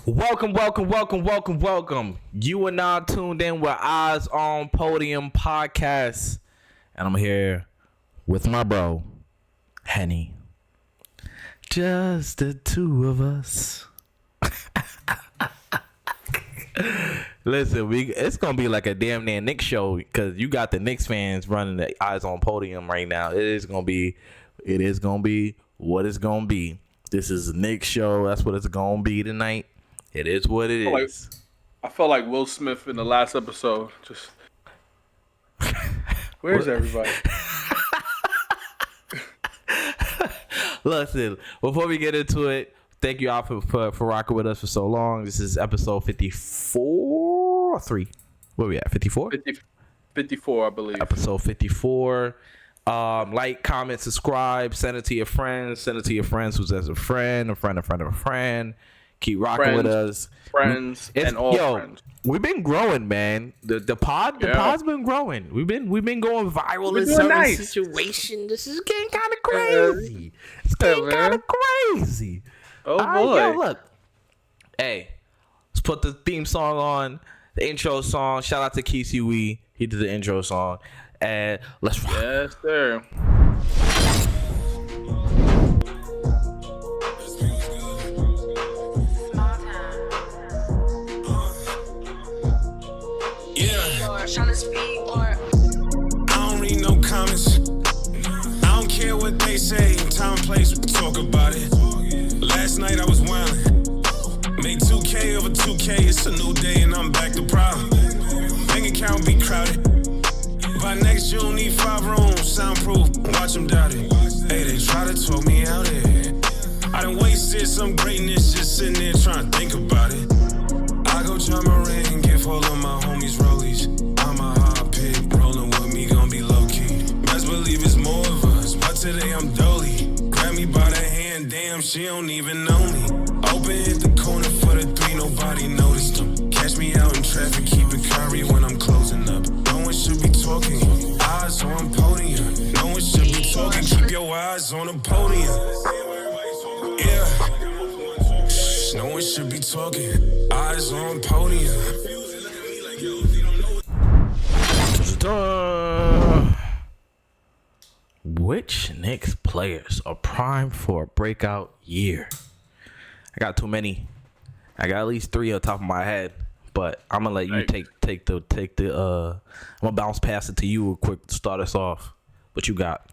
Welcome. You are now tuned in with Eyes on Podium podcast. And I'm here with my bro, Henny. Just the two of us. Listen, it's going to be like a damn near Knicks show because you got the Knicks fans running the Eyes on Podium right now. It is going to be what it's going to be. This is a Knicks show. That's what it's going to be tonight. It is what it is. I felt like Will Smith in the last episode. Just where's everybody? Listen, before we get into it, thank you all for rocking with us for so long. This is episode 54 or 3. Where we at? 54? 54, I believe. Episode 54. Like, comment, subscribe, send it to your friends. Send it to your friends who's as a friend of a friend. Keep rocking with us. Friends. We've been growing, man. The pod's been growing. We've been going viral in certain situations. This is getting kind of crazy. It's getting kind of crazy. Oh boy. Look. Hey, let's put the theme song on, the intro song. Shout out to Keith. He did the intro song. And let's rock. Yes, sir. I don't read no comments. I don't care what they say. Time and place, we can talk about it. Last night I was wildin'. Made 2K over 2K. It's a new day and I'm back to problem. Bank account be crowded. By next June, need 5 rooms, soundproof. Watch them doubt it. Hey, they try to talk me out here. I done wasted some greatness just sitting there trying to think about it. I go try my ring, give all of my homies rollies. I'm a hot pig, rolling with me, gon' be low-key. Best believe it's more of us, but today I'm dolly. Grab me by the hand, damn, she don't even know me. Open, hit the corner for the 3, nobody noticed them. Catch me out in traffic, keep it curry when I'm closing up. No one should be talking, eyes on podium. No one should be talking, keep your eyes on the podium. Yeah. No one should be talking. Eyes on podium. Which Knicks players are primed for a breakout year? I got too many. I got at least 3 on top of my head, but I'm gonna let you take the. I'm gonna bounce past it to you real quick to start us off. What you got?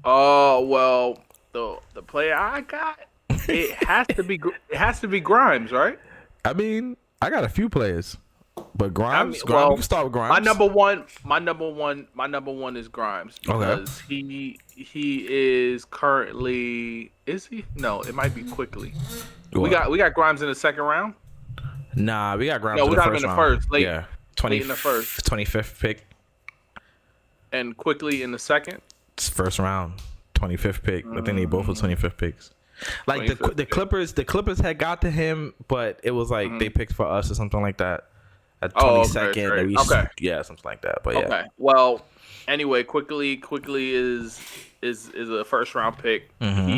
Well, the player I got. It has to be Grimes, right? I mean, I got a few players, but Grimes. We can start with Grimes. My number one is Grimes because he is currently. Is he? No, it might be quickly. What? We got Grimes in the second round. Nah, we got Grimes. No, we got him in the first. Late, yeah, late in the first, 25th pick, and quickly in the second. It's first round, 25th pick. I think they both were 25th picks. Like the Clippers had got to him, but it was like they picked for us or something like that. At 22nd, okay. Yeah, something like that. But yeah. Okay. Well, anyway, quickly is a first round pick. Mm-hmm.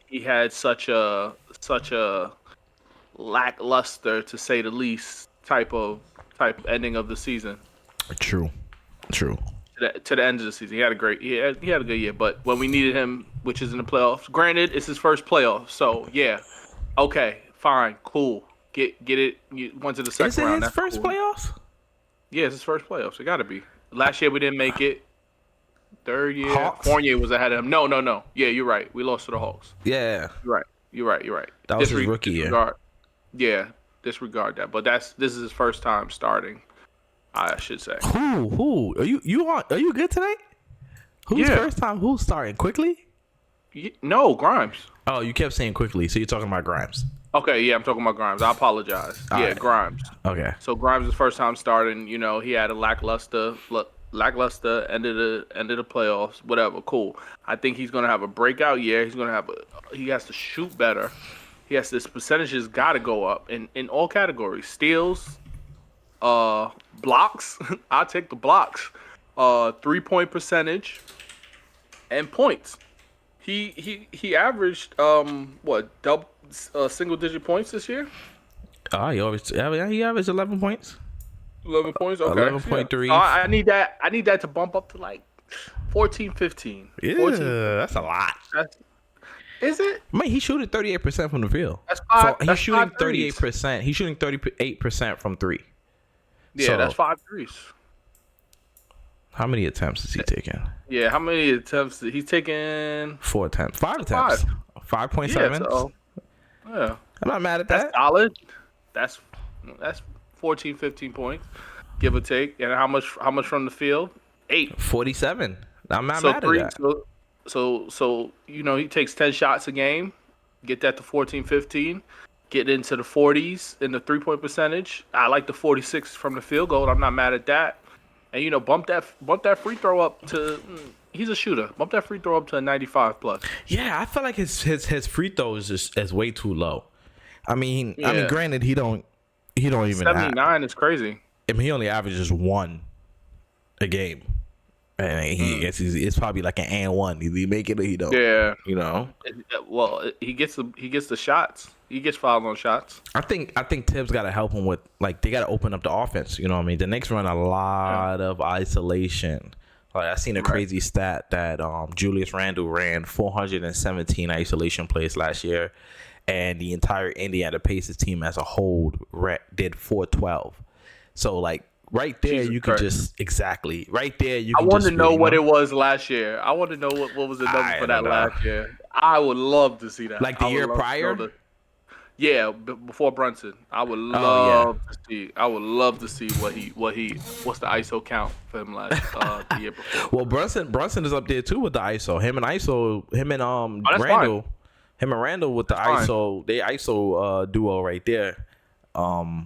He had such a lackluster, to say the least, type ending of the season. True. To the end of the season, he had a good year. But when we needed him, which is in the playoffs, granted it's his first playoff, so yeah, okay, fine, cool, get it. You went to the second round. Is it his first playoffs? Yeah, it's his first playoffs. It got to be. Last year we didn't make it. Third year, Hawks? Fournier was ahead of him. No. Yeah, you're right. We lost to the Hawks. Yeah. You're right. That was his rookie year. Yeah, disregard that. But this is his first time starting, I should say. Who? Are you good tonight? Who's first time? Who's starting quickly? No, Grimes. Oh, you kept saying quickly, so you're talking about Grimes. Okay, yeah, I'm talking about Grimes. I apologize. All right. Grimes. Okay. So Grimes' first time starting. You know, he had a lackluster end of the playoffs. Whatever, cool. I think he's gonna have a breakout year. He has to shoot better. His percentages got to go up in all categories. Steals, blocks. I'll take the blocks. 3-point percentage, and points. He averaged single digit points this year. He averaged 11 points. 11 points. Okay. 11.3. I need that. I need that to bump up to like 14, 15. Yeah, 14. that's a lot. Is it? I mean, he's shooting 38% from the field. That's five. He's shooting 38%. 38%. He's shooting 38% from three. Yeah, So, that's 5 threes. How many attempts is he taking? Yeah, how many attempts? He's taking 4 attempts. 5 attempts. 5.7. Yeah, so, yeah. I'm not mad at That's that. solid. That's 14, 15 points, give or take. And how much from the field? 8. 47. I'm not mad at that. So he takes 10 shots a game, get that to 14, 15, get into the 40s in the 3-point percentage. I like the 46 from the field goal. I'm not mad at that. And bump that free throw up to. He's a shooter. Bump that free throw up to a 95 plus. Yeah, I feel like his free throws is way too low. I mean, granted, he don't even 79 is crazy. I mean, he only averages 1 a game, and it's probably like an and one. He make it or he don't. Yeah, Well, he gets the shots. He gets fouled on shots. I think Tibbs got to help him with, like, they got to open up the offense. You know what I mean? The Knicks run a lot of isolation. Like, I seen a crazy stat that Julius Randle ran 417 isolation plays last year, and the entire Indiana Pacers team as a whole did 412. So, like, right there, Jesus you could Christ. right there, you can I want to just know really what it was last year. I want to know what was the number for that last year. I would love to see that. Like the year prior? Yeah, before Brunson. I would love to see. I would love to see what's the ISO count for him last the year before. Well, Brunson is up there too with the ISO. Him and Randall. Fine. Him and Randall with the That's ISO, they ISO duo right there. But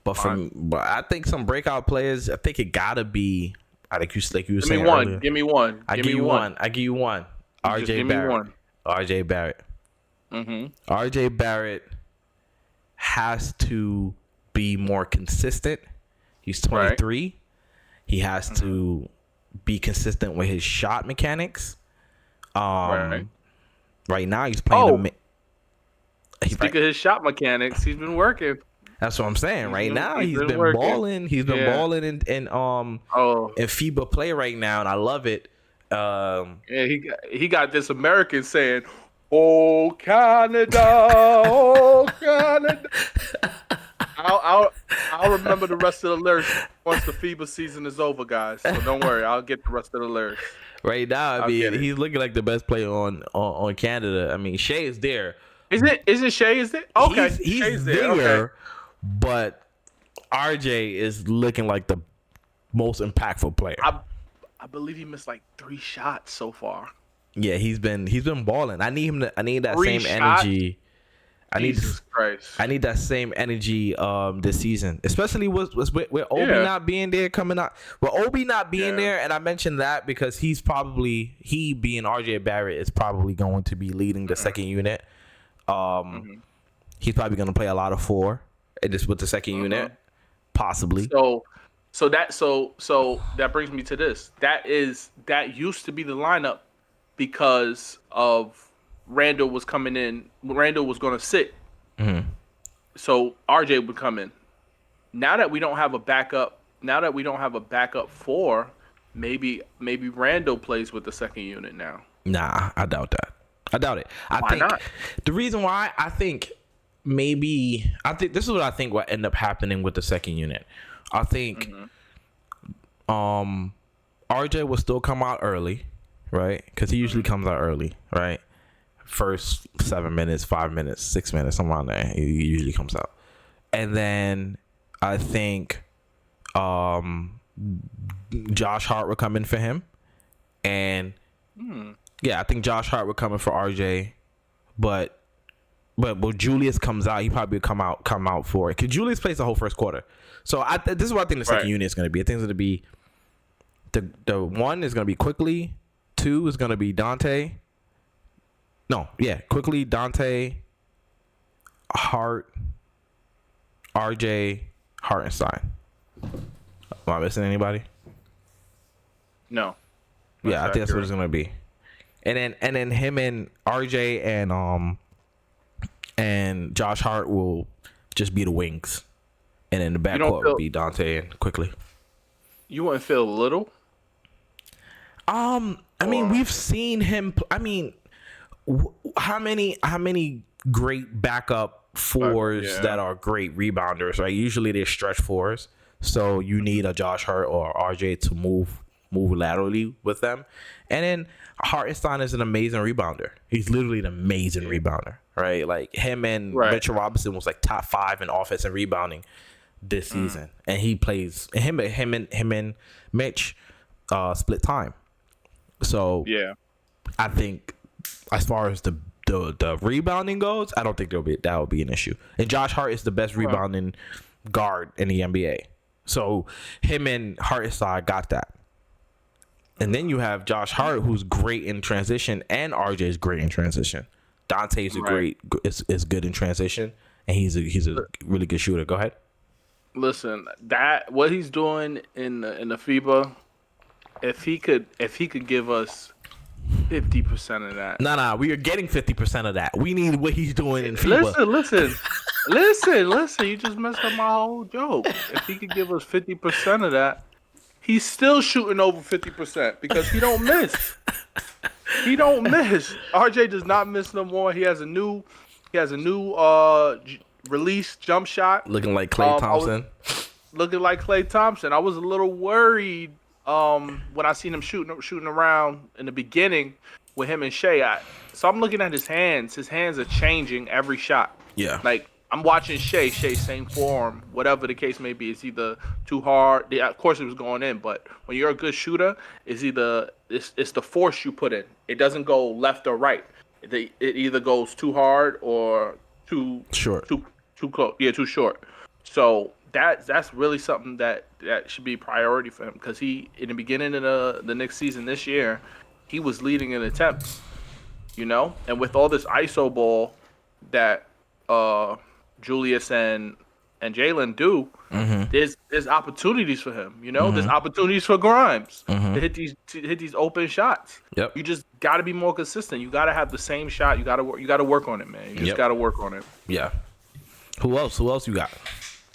I think some breakout players. I think it gotta be. Like you were saying earlier. Give me one. I give you one. RJ Barrett. RJ Barrett. Mm-hmm. RJ Barrett has to be more consistent. He's 23. Right. He has to be consistent with his shot mechanics. Right now he's playing. Speaking of his shot mechanics, he's been working. That's what I'm saying. Right now he's been balling. He's been balling in FIBA play right now, and I love it. He got this American saying, "Oh Canada, oh Canada." I'll remember the rest of the lyrics once the FIBA season is over, guys. So don't worry, I'll get the rest of the lyrics. Right now, I mean, he's looking like the best player on Canada. I mean, Shea is there. Isn't Shea? Is it? Okay, he's there. Okay. But RJ is looking like the most impactful player. I believe he missed like 3 shots so far. Yeah, he's been balling. I need that same energy. Jesus Christ. I need that same energy this season, especially with Obi not being there coming out. With Obi not being there, and I mentioned that because he being RJ Barrett is probably going to be leading the second unit. He's probably going to play a lot of 4 with the second unit, possibly. So that brings me to this. That used to be the lineup because of Randall was coming in. Randall was going to sit. So RJ would come in. Now that we don't have a backup 4, maybe Randall plays with the second unit now. Nah, I doubt that. I doubt it. Why not? The reason why I think this is what I think will end up happening with the second unit. I think RJ will still come out early, right? Because he usually comes out early, right? First 7 minutes, 5 minutes, 6 minutes, somewhere around there. He usually comes out. And then I think Josh Hart will come in for him. And I think Josh Hart will come in for RJ. But when Julius comes out, he probably will come out for it. Because Julius plays the whole first quarter. So this is what I think the second unit is going to be. I think it's going to be the 1 is going to be Quickly. 2 is going to be Dante. Quickly, Dante, Hart, RJ, Hartenstein. Am I missing anybody? No. Yeah, I think that's what it's gonna be. And then him and RJ and Josh Hart will just be the wings, and then the backcourt would be Dante and quickly. You wouldn't feel little. I mean, we've seen him. I mean, how many great backup fours that are great rebounders, right? Usually they're stretch fours, so you need a Josh Hart or RJ to move laterally with them. And then Hartenstein is an amazing rebounder. He's literally an amazing rebounder, right? Like him and Mitchell Robinson was like top 5 in offense and rebounding this season, and he plays him and Mitch split time. So I think as far as the rebounding goes, I don't think that will be an issue. And Josh Hart is the best rebounding guard in the NBA. So him and Hartenstein got that. And then you have Josh Hart, who's great in transition, and RJ is great in transition. Dante's is good in transition, and he's a really good shooter. Go ahead. Listen, that what he's doing in the FIBA, if he could give us 50% of that. Nah, we are getting 50% of that. We need what he's doing in FIBA. Listen. You just messed up my whole joke. If he could give us 50% of that, he's still shooting over 50% because he don't miss. He don't miss. RJ does not miss no more. He has a new release jump shot. Looking like Klay Thompson. I was a little worried when I seen him shooting around in the beginning with him and Shea. So I'm looking at his hands. His hands are changing every shot. Yeah. Like I'm watching Shea same form, whatever the case may be. It's either too hard. Of course it was going in, but when you're a good shooter, it's the force you put in. It doesn't go left or right. It either goes too hard or too short. Too close. Yeah, too short. So that's really something that should be a priority for him, because he, in the beginning of the Knicks season this year, he was leading in attempts, and with all this ISO ball that Julius and Jalen do, there's opportunities for him. There's opportunities for Grimes to hit these open shots. Yep. You just got to be more consistent. You got to have the same shot. You got to work on it, man. You just got to work on it. Yeah. Who else you got?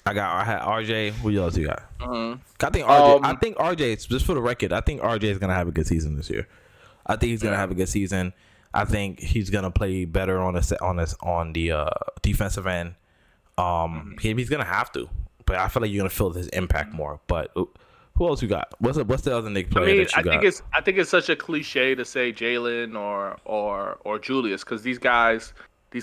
I had RJ. Who else you got? I think RJ. Just for the record, I think RJ is gonna have a good season this year. I think he's gonna have a good season. I think he's gonna play better on the defensive end. He's gonna have to, but I feel like you're gonna feel his impact more. But who else you got? What's the other Knicks player that you got? I think it's such a cliche to say Jalen or Julius, because these guys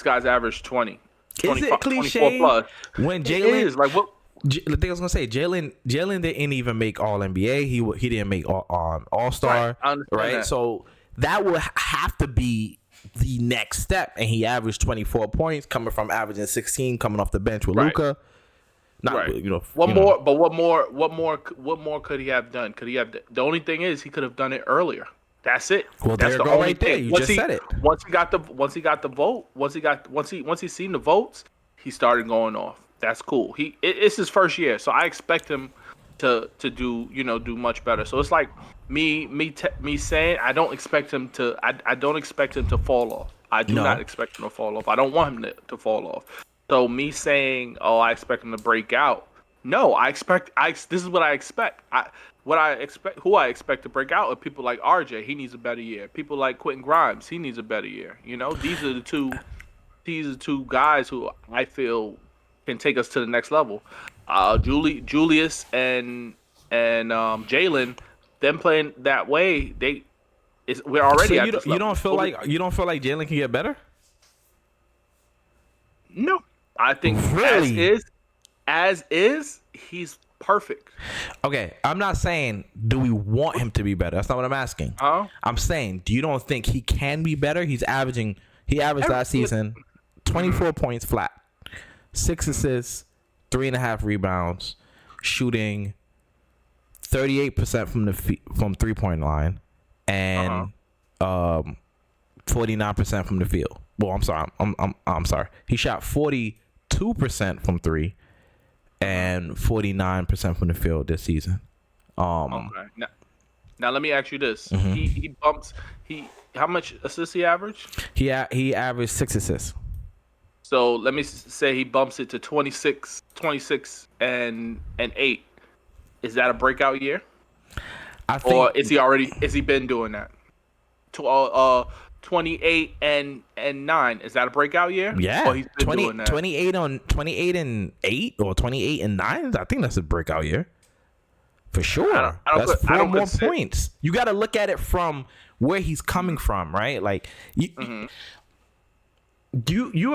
average 20. Is it cliche plus. When Jalen is like what? The thing I was gonna say, Jalen didn't even make All NBA. He didn't make All Star. Right. That. So that would have to be the next step, and he averaged 24 points, coming from averaging 16, coming off the bench with Luka. What more could he have done? The only thing is he could have done it earlier. That's it. Well, that's there you go right there. You just said it. Once he got the vote, once he seen the votes, he started going off. That's cool. It's his first year, so I expect him to do much better. So it's like me saying I don't expect him to fall off. I do not expect him to fall off. I don't want him to fall off. So me saying, I expect him to break out. No, this is what I expect. Who I expect to break out are people like RJ. He needs a better year. People like Quentin Grimes. He needs a better year. These are the two guys who I feel can take us to the next level. Julius and Jalen, them playing that way, we're already at this level. You don't feel like Jalen can get better? No, I think as is, he's perfect. Okay, I'm not saying do we want him to be better. That's not what I'm asking. I'm saying, do you don't think he can be better? He averaged last season 24 points flat, 6 assists, 3.5 rebounds, shooting 38% from 3-point line, and 49% from the field. Well, I'm sorry. He shot 42% from 3. And 49% from the field this season. Okay. Now let me ask you this: he bumped. How much assists he averaged? He averaged 6 assists. So let me say he bumps it to 26 and 8. Is that a breakout year? I think, Or is he been doing that? 28 and 9. Is that a breakout year? yeah, Or he's been doing that? 28 and 8 or 28 and 9. I think that's a breakout year. For sure. That's 4 more points. You got to look at it from where he's coming from, right? Like you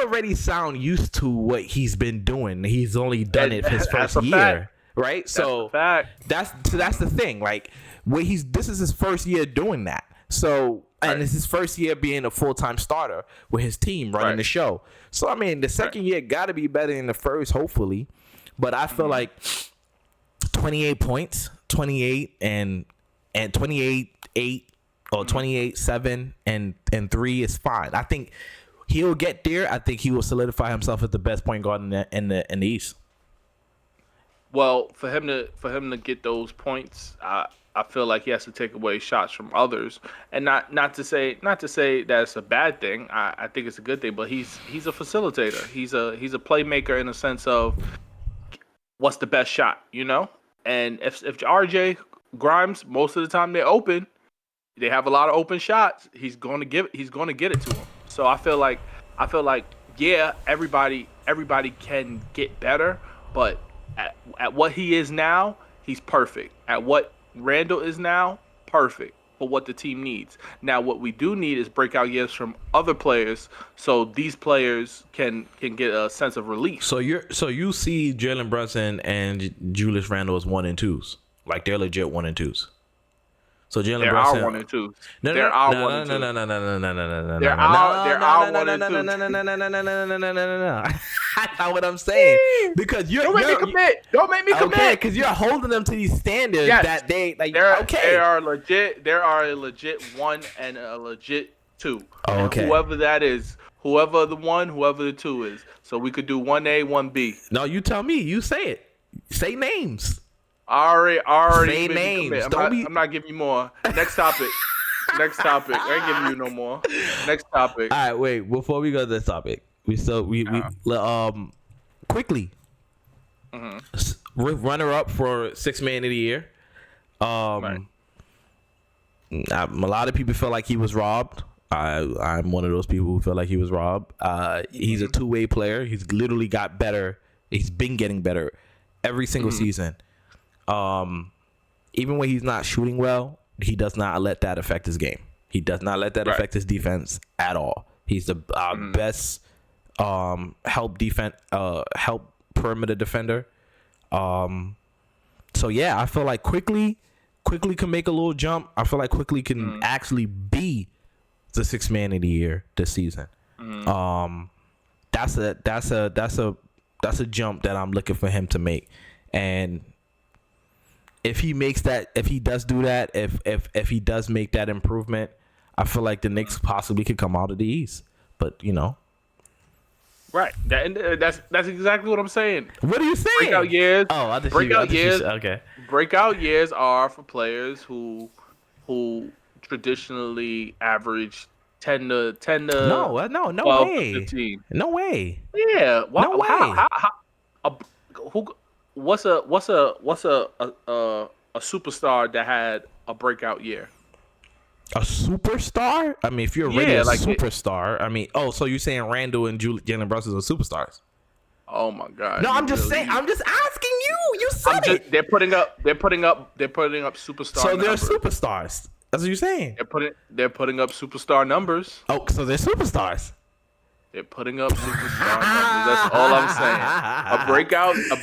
already sound used to what he's been doing. He's only done it his first year, right? So that's the thing. Like this is his first year doing that. So and it's his first year being a full-time starter with his team running the show. So I mean, the second year got to be better than the first, hopefully. But I feel like 28 points, 28 and 28-8 or 28-7 and 3 is fine. I think he'll get there. I think he will solidify himself as the best point guard in the East. Well, for him to get those points, I feel like he has to take away shots from others, and not to say that's a bad thing. I think it's a good thing, but he's a facilitator. He's a playmaker in the sense of what's the best shot, you know. And if RJ Grimes, most of the time they're open, they have a lot of open shots. He's going to get it to him. So I feel like yeah, everybody can get better, but at what he is now, he's perfect. At what Randall is now, perfect for what the team needs. Now, what we do need is breakout years from other players, so these players can get a sense of relief. So you see Jalen Brunson and Julius Randle as 1 and 2s, like they're legit 1 and 2s. So Jalen Brunson, are 1 and 2s. No. They're our 1 and 2s. No. That's not what I'm saying. Because don't make me commit. Don't make me commit. Okay, because you're holding them to these standards that they like. They are legit. There are a legit 1 and a legit 2. Okay. And whoever that is, whoever the 1, whoever the 2 is. So we could do 1A, 1B. No, you tell me. You say it. Say names. I already say names. I'm not giving you more. Next topic. Next topic. I ain't giving you no more. Next topic. All right, wait. Before we go to this topic, we quickly runner up for 6th man of the year. A lot of people feel like he was robbed. I'm one of those people who feel like he was robbed. He's a two-way player. He's literally got better. He's been getting better every single season. Even when he's not shooting well, he does not let that affect his game. He does not let that affect his defense at all. He's the best help perimeter defender. So yeah, I feel like quickly can make a little jump. I feel like quickly can actually be the 6th man of the year this season. That's a jump that I'm looking for him to make. And if he makes that, if he does do that, if he does make that improvement, I feel like the Knicks possibly could come out of the East. But you know, right? That's exactly what I'm saying. What are you saying? Breakout years. Oh, breakout years. Okay. Breakout years are for players who traditionally average 10 to no 12 way. To 15. No way. Yeah. No way. What's a superstar that had a breakout year? A superstar? I mean, if you're already a superstar, I mean, so you're saying Randall and Jalen Brunson are superstars? Oh my God! No, I'm just saying. I'm just asking you. You said it. They're putting up superstar. So they're superstars. That's what you're saying. They're putting up superstar numbers. Oh, so they're superstars. They're putting up superstar numbers. That's all I'm saying. A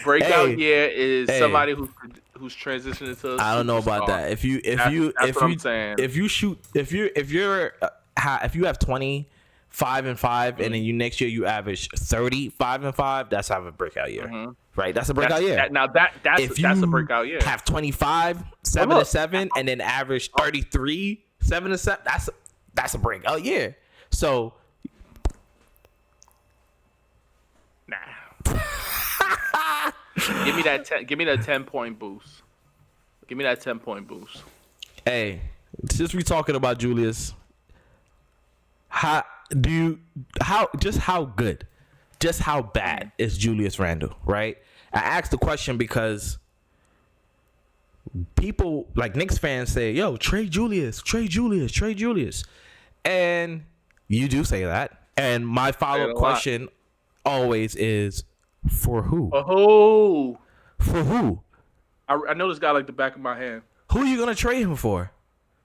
breakout year is somebody who's transitioning into. I don't know about that. If you have 25 and 5, and then next year you average 35 and 5, that's have a breakout year, right? That's a breakout year. That's a breakout year. Have 25 7 and 7, and then average 33 7 and 7. That's a breakout year. So. Give me that 10-point boost. Give me that 10-point boost. Hey, since we talking about Julius, how good just how bad is Julius Randle, right? I asked the question because people like Knicks fans say, yo, trade Julius. And you do say that. And my follow-up question always is, for who? Oh, For who? I know this guy like the back of my hand. Who are you going to trade him for?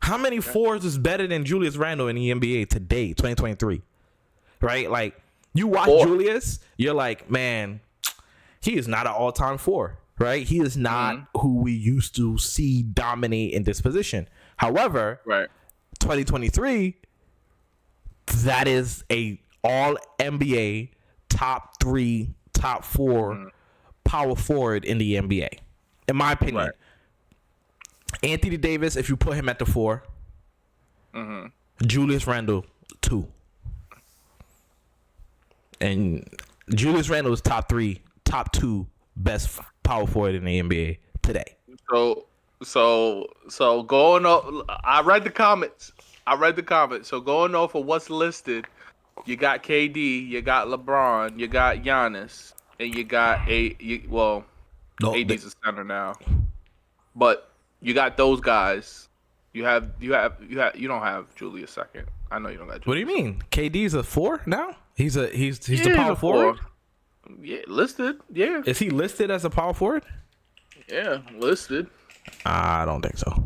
How many fours is better than Julius Randle in the NBA today, 2023? Right? Like, you watch Julius, you're like, man, he is not an all-time four, right? He is not who we used to see dominate in this position. However, 2023, that is a all-NBA top 3, top 4 power forward in the NBA, in my opinion. Right. Anthony Davis, if you put him at the 4, Julius Randle 2, and Julius Randle is top 3, top 2 best power forward in the NBA today. So going off, I read the comments. So going off of what's listed, you got KD, you got LeBron, you got Giannis, and you got AD's a center now, but you got those guys. You don't have Julius second. I know you don't got Julius. What do you mean? KD's a 4 now? He's the power forward? Yeah, listed. Yeah. Is he listed as a power forward? Yeah, listed. I don't think so.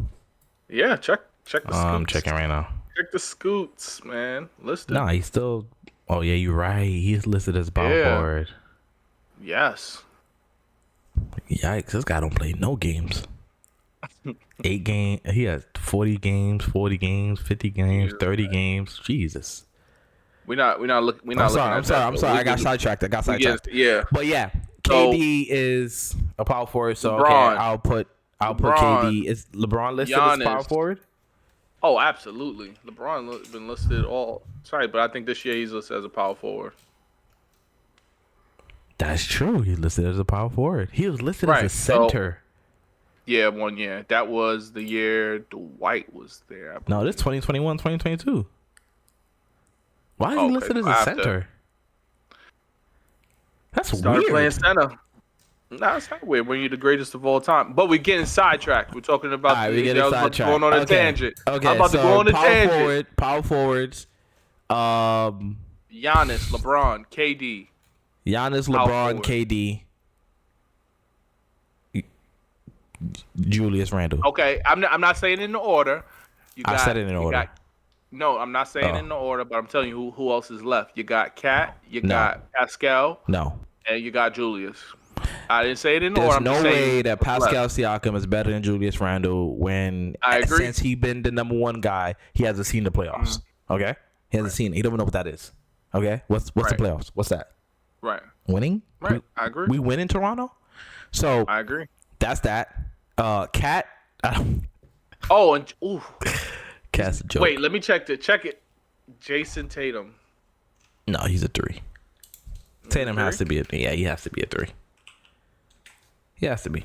Yeah, check the scoots. I'm checking right now. Check the scoots, man. Listed. No, he's still. Oh yeah, you're right. He's listed as power forward. Yes. Yikes! This guy don't play no games. 8 games. He has 40 games, 40 games, 50 games, 30 games. Jesus. We're not looking. I'm sorry. I got sidetracked. Yeah. But yeah, KD is a power forward. So LeBron, okay, I'll put KD. Is LeBron listed as power forward? Oh, absolutely. LeBron been listed all. Sorry, but I think this year he's listed as a power forward. That's true. He's listed as a power forward. He was listed as a center. Yeah, 1 year. That was the year Dwight was there. No, this 2021, 2022. Why is he listed as a center? That's weird. Playing center. No, it's not weird when you're the greatest of all time. But we're getting sidetracked. We're talking about going on a tangent. Okay, I'm about to go on a tangent. Power forwards. Giannis, LeBron, KD. Giannis, LeBron, KD. Julius Randle. Okay, I'm not saying in the order. I said it in order. No, I'm not saying in the order, but I'm telling you who else is left. You got Cat, you got Pascal, and you got Julius. I didn't say it in order. There's no way that Pascal Siakam is better than Julius Randle when I agree. Since he's been the number 1 guy, he hasn't seen the playoffs. Okay, he hasn't seen it. He don't even know what that is. Okay, what's the playoffs? What's that? Right. Winning. Right. I agree. We win in Toronto. So I agree. That's that. Cat. Cat's a joke. Wait, let me check it. Jason Tatum. No, he's a 3. Tatum has to be he has to be a 3. He has to be.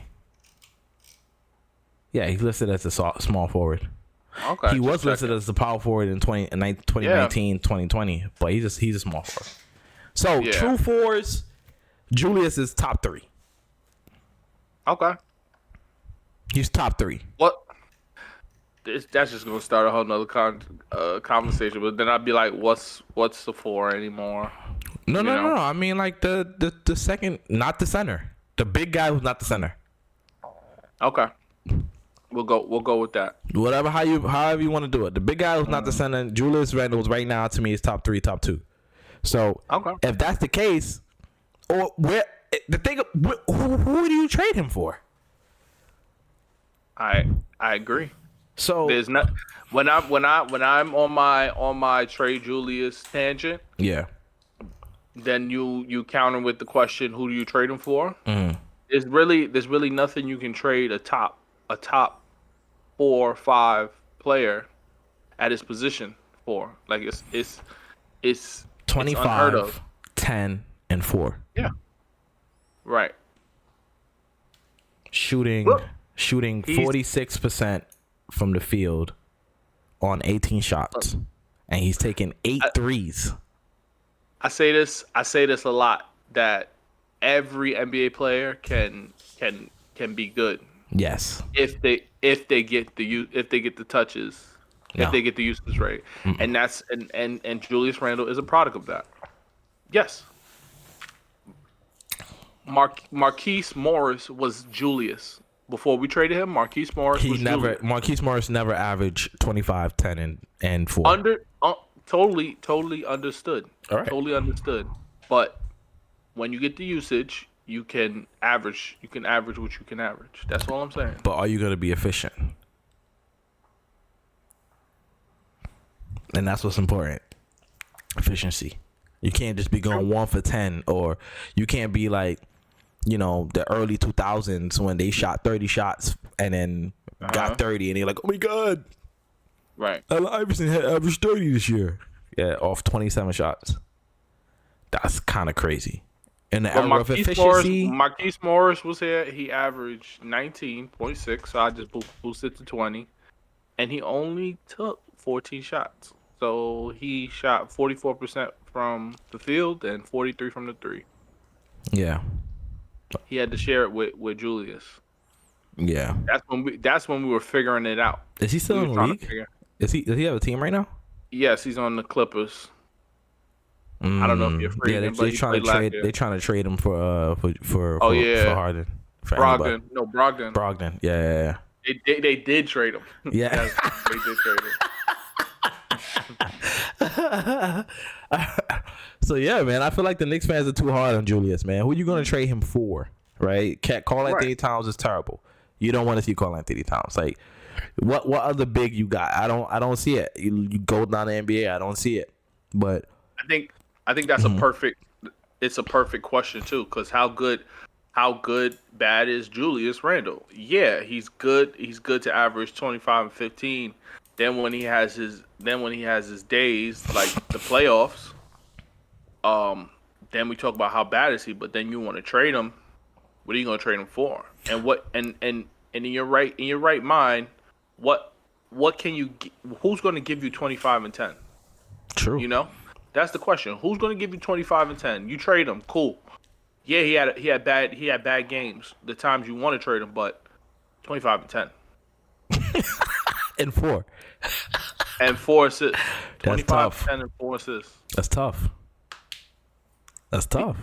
Yeah, he's listed as a small forward. Okay. He was listed as a power forward in 2019, 2020, but he's a small forward. So, true fours, Julius is top 3. Okay. He's top 3. What? That's just gonna start a whole nother conversation. But then I'd be like, what's the 4 anymore? No. I mean, like the second, not the center, the big guy who's not the center. Okay. We'll go with that. However you want to do it. The big guy who's not the center, Julius Randle, right now to me is top 3, top 2. So if that's the case, or who do you trade him for? I agree. So there's not when I'm on my trade Julius tangent. Yeah. Then you counter with the question, who do you trade him for? There's really nothing you can trade a top 4 or 5 player at his position for. Like it's 25, unheard of. 10, and 4. Yeah. Right. Shooting 46% from the field on 18 shots, and he's taking 8 threes. I say this a lot. that every NBA player can be good Yes. if they get the touches, if No. they get the usage rate, and that's and Julius Randle is a product of that. Yes. Marquise Morris was Julius. Before we traded him, Marquise Morris was Julius. Marquise Morris never averaged 25, 10, and 4. Totally understood. All right. Totally understood. But when you get the usage, you can average what you can average. That's all I'm saying. But are you going to be efficient? And that's what's important. Efficiency. You can't just be going 1 for 10, or you can't be like, the early 2000s when they shot 30 shots and then got 30 and they're like, oh my God. Right. Allen Iverson had averaged 30 this year. Yeah, off 27 shots. That's kind of crazy. In the era of efficiency. Marquise Morris was here. He averaged 19.6, so I just boosted to 20. And he only took 14 shots. So he shot 44% from the field and 43 from the three. Yeah. He had to share it with Julius. Yeah. That's when we were figuring it out. Is he still in the league? Does he have a team right now? Yes, he's on the Clippers. I don't know if you're free. Yeah, they're trying to trade him for Harden. Brogdon. No, Brogdon. Brogdon. Yeah. They did trade him. Yeah. Yes, they did trade him. So yeah, man, I feel like the Knicks fans are too hard on Julius, man. Who you gonna trade him for, right? Carl Anthony Towns is terrible. You don't want to see Carl Anthony Towns. Like, what other big you got? I don't see it. You go down the NBA, I don't see it. But I think that's it's a perfect question too, because how good bad is Julius Randle? Yeah, he's good. He's good to average 25 and 15. Then when he has his days like the playoffs, then we talk about how bad is he. But then you want to trade him. What are you going to trade him for? And what and in your right mind, what can you? Who's going to give you 25 and 10? True. That's the question. Who's going to give you 25 and 10? You trade him, cool. Yeah, he had bad games. The times you want to trade him, but 25 and 10. And 4. And 4 assists. 25 10 and 4 assists. That's tough.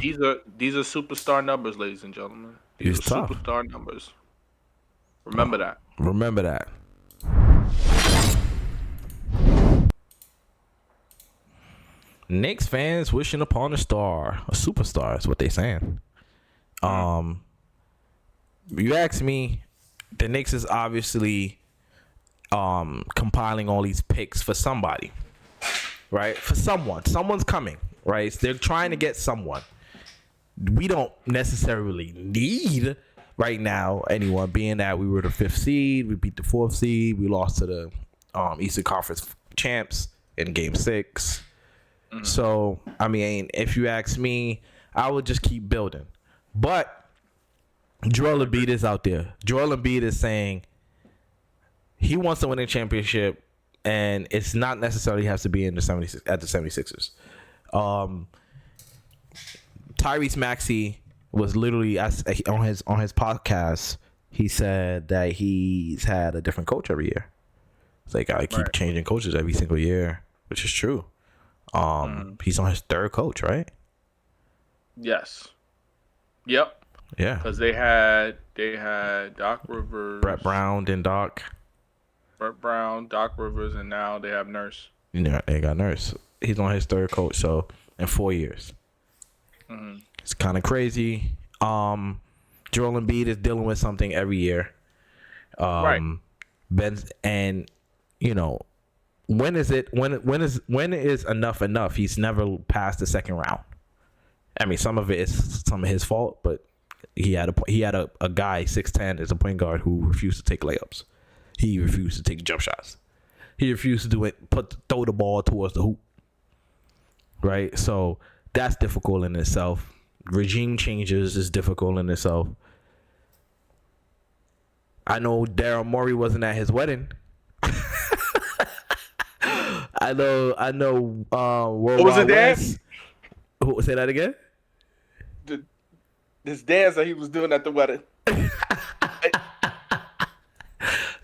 These are superstar numbers, ladies and gentlemen. These are tough. Superstar numbers. Remember that. Remember that. Knicks fans wishing upon a superstar is what they saying. You ask me, the Knicks is obviously compiling all these picks for somebody, right? For someone's coming, right? So they're trying to get someone. We don't necessarily need right now anyone, being that we were the 5th seed, we beat the 4th seed, we lost to the Eastern Conference champs in Game 6. So, I mean, if you ask me, I would just keep building. But Joel Embiid is out there. Joel Embiid is saying he wants to win a championship, and it's not necessarily has to be in the 76ers. Tyrese Maxey was literally on his podcast. He said that he's had a different coach every year. It's like I keep changing coaches every single year, which is true. He's on his 3rd coach, right? Yes. Yep. Yeah. Because they had Doc Rivers, Brett Brown, then Doc. Brett Brown, Doc Rivers, and now they have Nurse. Yeah, they got Nurse. He's on his 3rd coach, so in 4 years. It's kind of crazy. Joel Embiid is dealing with something every year. Right. And when is enough? He's never passed the 2nd round. I mean, some of it is some of his fault, but he had a guy 6'10" as a point guard who refused to take layups. He refused to take jump shots. He refused to throw the ball towards the hoop. Right? So that's difficult in itself. Regime changes is difficult in itself. I know Daryl Morey wasn't at his wedding. I know. What was it, Dan? Say that again. this dance that he was doing at the wedding.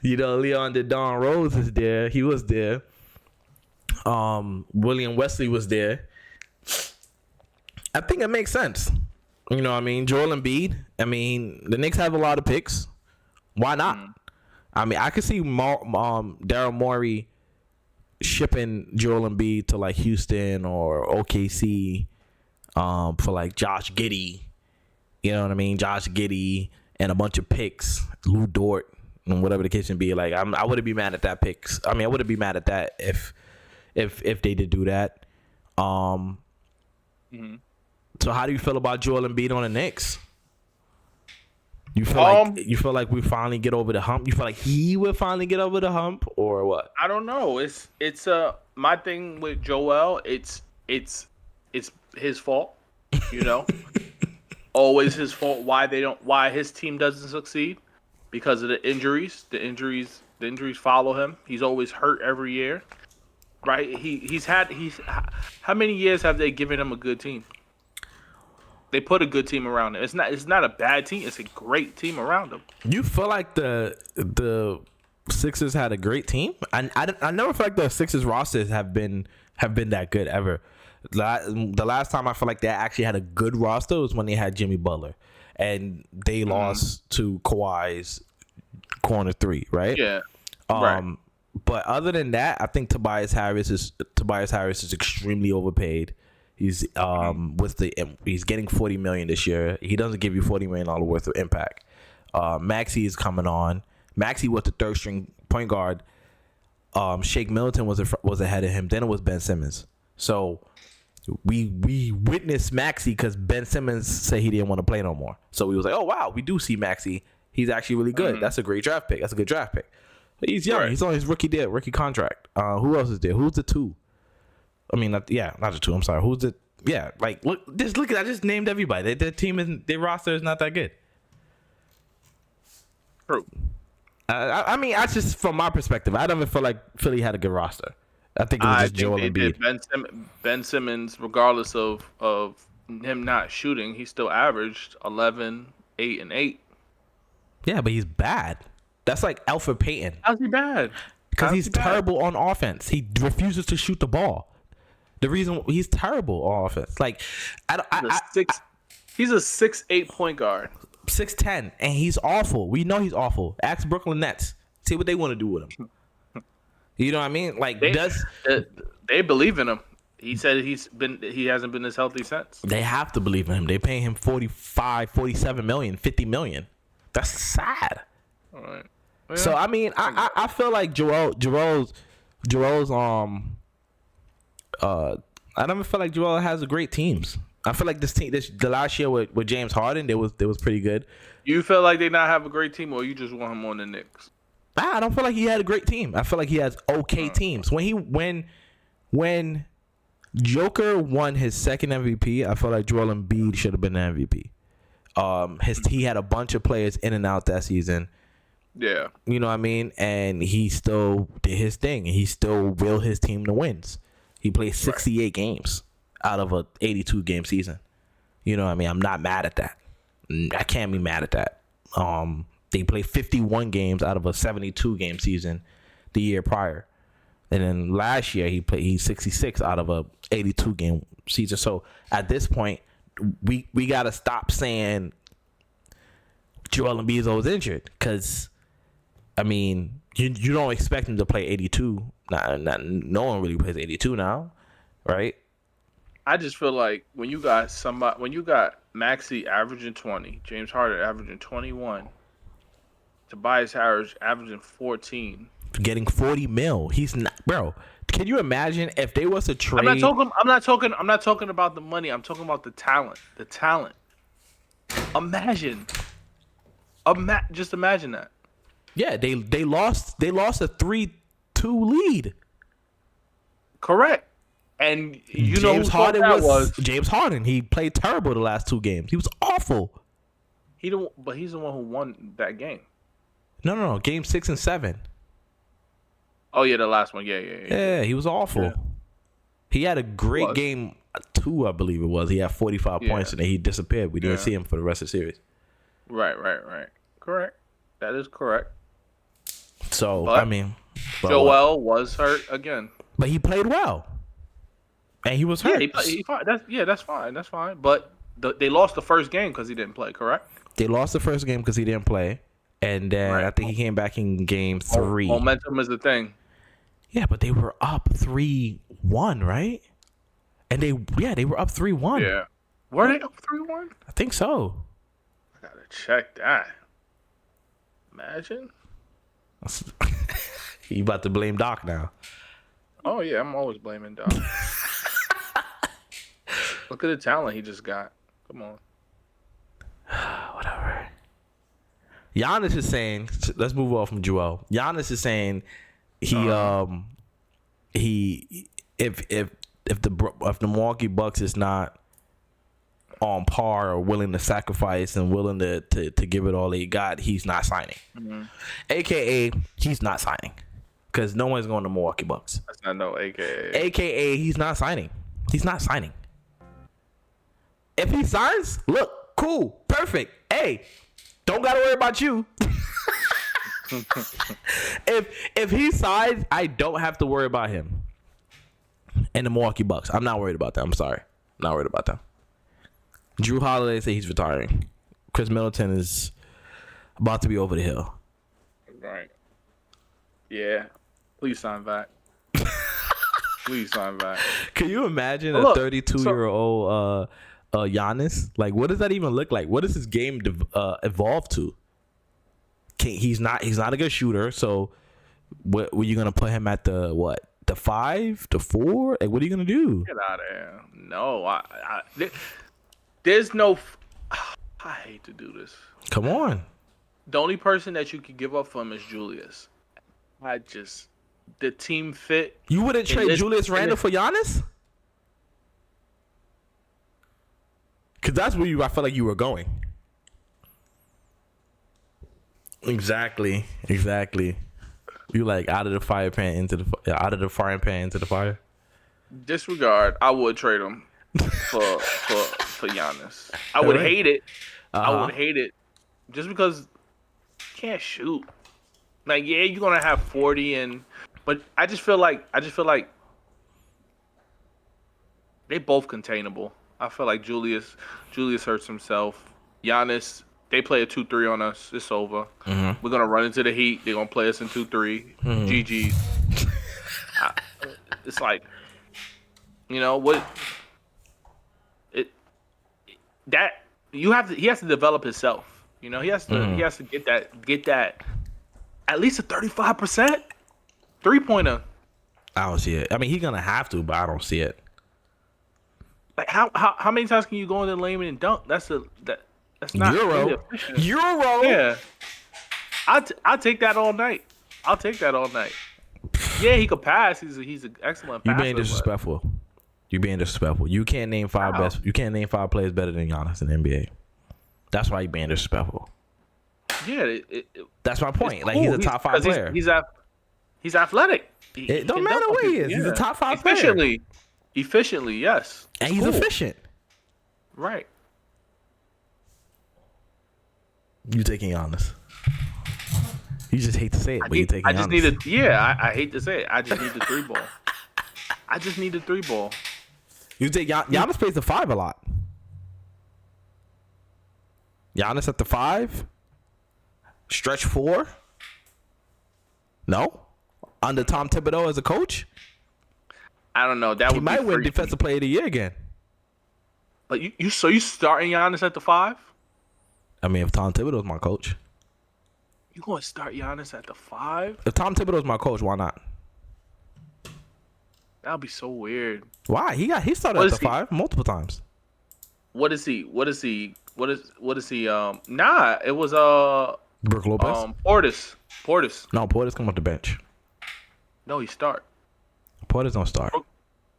You know, Leon DeDon Rose is there. He was there. William Wesley was there. I think it makes sense. You know what I mean? Joel Embiid. I mean, the Knicks have a lot of picks. Why not? I mean, I could see Daryl Morey shipping Joel Embiid to like Houston or OKC for like Josh Giddey. You know what I mean? Josh Giddey and a bunch of picks, Lou Dort, and whatever the case may be. Like, I wouldn't be mad at that picks. I mean, I wouldn't be mad at that if they did do that. So how do you feel about Joel Embiid on the Knicks? You feel like we finally get over the hump? You feel like he will finally get over the hump, or what? I don't know. It's my thing with Joel. It's his fault. You know, always his fault. Why his team doesn't succeed? Because of the injuries. The injuries follow him. He's always hurt every year. Right? How many years have they given him a good team? They put a good team around him. It's not a bad team. It's a great team around him. You feel like the Sixers had a great team? I never feel like the Sixers rosters have been that good ever. The last time I feel like they actually had a good roster was when they had Jimmy Butler, and they lost to Kawhi's corner three, right? Yeah. Right. But other than that, I think Tobias Harris is extremely overpaid. He's he's getting $40 million this year. He doesn't give you $40 million worth of impact. Maxey is coming on. Maxey was the third string point guard. Shake Milton was ahead of him. Then it was Ben Simmons. So we witnessed Maxey because Ben Simmons said he didn't want to play no more. So we was like, oh wow, we do see Maxey. He's actually really good. That's a great draft pick. That's a good draft pick. He's young. Right. He's on his rookie contract. Who else is there? Who's the two? I mean, not the two. I'm sorry. Who's the? Yeah, like look at. I just named everybody. Their team isn't. Their roster is not that good. True. I mean, I just from my perspective, I don't feel like Philly had a good roster. I think it was just Joel Embiid. Ben Simmons, regardless of him not shooting, he still averaged 11, 8, and 8. Yeah, but he's bad. That's like Alfred Payton. How's he bad? Because he's terrible on offense. He refuses to shoot the ball. The reason he's terrible on offense, like he's a 6'8" point guard, 6'10", and he's awful. We know he's awful. Ask Brooklyn Nets. See what they want to do with him. You know what I mean? Like they believe in him. He said he hasn't been as healthy since. They have to believe in him. They paying him 45, 47 million, 50 million. That's sad. All right. Well, so I mean, I feel like Joel's I never feel like Joel has great teams. I feel like the last year with James Harden, they was pretty good. You feel like they not have a great team, or you just want him on the Knicks? I don't feel like he had a great team. I feel like he has okay teams. When Joker won his second MVP, I feel like Joel Embiid should have been the MVP. He had a bunch of players in and out that season. Yeah. You know what I mean? And he still did his thing. He still willed his team to wins. He played 68 games out of a 82 game season. You know what I mean? I'm not mad at that. I can't be mad at that. They played 51 games out of a 72 game season the year prior. And then last year he's 66 out of a 82 game season. So at this point, we got to stop saying Joel Embiid is always injured, because I mean, you don't expect him to play 82. No one really plays 82 now, right? I just feel like when you got Maxey averaging 20, James Harden averaging 21, Tobias Harris averaging 14, getting 40 mil. He's not, bro. Can you imagine if they was to trade? I'm not talking about the money. I'm talking about the talent. The talent. Just imagine that. Yeah, they lost a 3-2 lead. Correct. And you know James Harden was James Harden. He played terrible the last two games. He was awful. But he's the one who won that game. No. Game 6 and 7. Oh yeah, the last one. Yeah. Yeah, he was awful. Yeah. He had a great game 2, I believe it was. He had 45 points and then he disappeared. We didn't see him for the rest of the series. Right. Correct. That is correct. So, But I mean. Joel was hurt again. But he played well. And he was hurt. That's fine. That's fine. But they lost the first game because he didn't play, correct? They lost the first game because he didn't play. And then I think he came back in game 3. Momentum is the thing. Yeah, but they were up 3-1, right? And they were up 3-1. Yeah. Were they up 3-1? I think so. I gotta check that. Imagine. You about to blame Doc now. Oh yeah, I'm always blaming Doc. Look at the talent he just got. Come on. Whatever. Giannis is saying, let's move on from Joel. Giannis is saying if the Milwaukee Bucks is not on par or willing to sacrifice and willing to give it all they got, he's not signing. Mm-hmm. AKA, he's not signing because no one's going to Milwaukee Bucks. That's not no AKA. AKA, he's not signing. He's not signing. If he signs, look, cool, perfect. Hey, don't gotta worry about you. If he signs, I don't have to worry about him. And the Milwaukee Bucks, I'm not worried about that. I'm sorry, not worried about them. Drew Holiday say he's retiring. Chris Middleton is about to be over the hill. Right. Yeah. Please sign back. Please sign back. Can you imagine a 32-year-old Giannis? Like, what does that even look like? What does his game evolve to? He's not a good shooter. So, what were you gonna put him at the 5, the 4? Like, what are you gonna do? Get out of here! No, there's no. I hate to do this. Come on. The only person that you could give up from is Julius. The team fit. You wouldn't trade Julius Randle for Giannis? Because that's where I felt like you were going. Exactly. You like out of the frying pan into the fire. Disregard. I would trade him for Giannis. I would hate it. I would hate it just because you can't shoot. Like, yeah, you're gonna have 40 but I just feel like they both containable. I feel like Julius hurts himself. Giannis, they play a 2-3 on us. It's over. Mm-hmm. We're gonna run into the Heat. They're gonna play us in 2-3. Mm-hmm. GG's. It's like, you know what? He has to develop himself. You know, he has to get that at least a 35% 3-pointer. I don't see it. I mean, he's gonna have to, but I don't see it. Like how many times can you go in the lane and dunk? That's not Euro. Really Euro. Yeah. I'll take that all night. Yeah, he could pass. He's an excellent passer. You being disrespectful. You can't name 5 best. You can't name 5 players better than Giannis in the NBA. That's why you're being disrespectful. Yeah, that's my point. Like, cool. He's a top 5 player. He's athletic. It don't matter what he is. Yeah. He's a top 5 player. Efficiently, yes. And he's efficient. Right. You taking Giannis. You just hate to say it, but you taking Giannis. I hate to say it. I just need the 3 ball. I just need the 3 ball. You take Giannis plays the 5 a lot. Giannis at the 5? Stretch 4? No? Under Tom Thibodeau as a coach? I don't know. He might win Defensive Player of the Year again. But you starting Giannis at the 5? I mean, if Tom Thibodeau's my coach. You going to start Giannis at the 5? If Tom Thibodeau's my coach, why not? That would be so weird. Why? He started at the 5 multiple times. What is he? Nah, it was Brook Lopez? Portis. No, Portis come off the bench. No, he start. Portis don't start.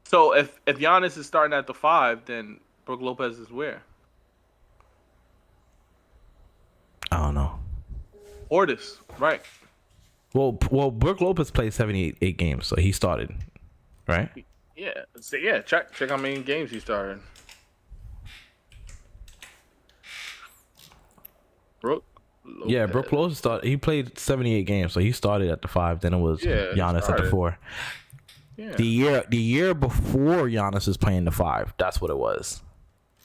So if Giannis is starting at the 5, then Brook Lopez is where? I don't know. Portis, right? Well, Brook Lopez played 78 games, so he started, right? Yeah. So yeah, check how many games he started. Brooke Yeah, Lopez. Brook Lopez started. He played 78 games, so he started at the 5. Then it was Yeah, he Giannis at the started. 4. Yeah. The year before Giannis was playing the 5. That's what it was.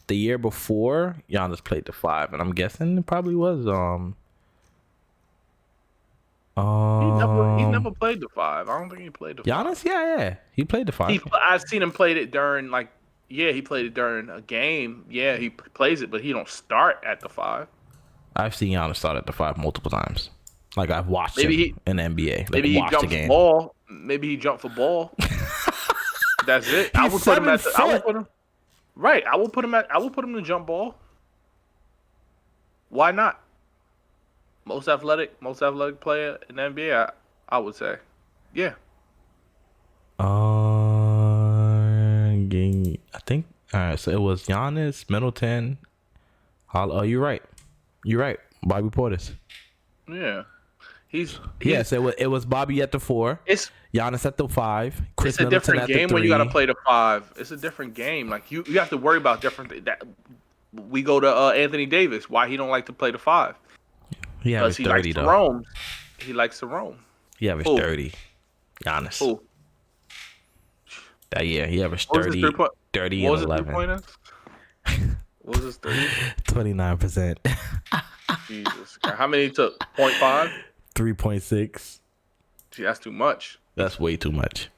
The year before Giannis played the 5, and I'm guessing it probably was He never played the 5. I don't think he played the 5. Giannis. Yeah, he played the 5. I've seen him played it during he played it during a game. Yeah, he plays it, but he don't start at the 5. I've seen Giannis start at the 5 multiple times. Like I've watched Maybe him in the NBA. Like, Maybe he watched jumped the game. for ball. Maybe he jumped for ball. That's it. I would put him at. I would put him. Right. I will put him in the jump ball. Why not? Most athletic player in the NBA. I would say. Yeah. I think. All right. So it was Giannis, Middleton. Oh, you're right. Bobby Portis. Yeah. So it was Bobby at the 4. It's Giannis at the 5. Chris it's a Middleton different at the game 3. when you got to play the 5. It's a different game. Like you have to worry about different things. That we go to Anthony Davis. Why he don't like to play the 5? He averaged 30 likes though. to roam. He likes to roam. He averaged 30. Giannis. Who? That year he averaged What was 30, his 30 What and was his 11. 3-pointers? What was his 30? 29%. Jesus. How many he took? 0.5? 3.6. Gee, that's too much. That's way too much.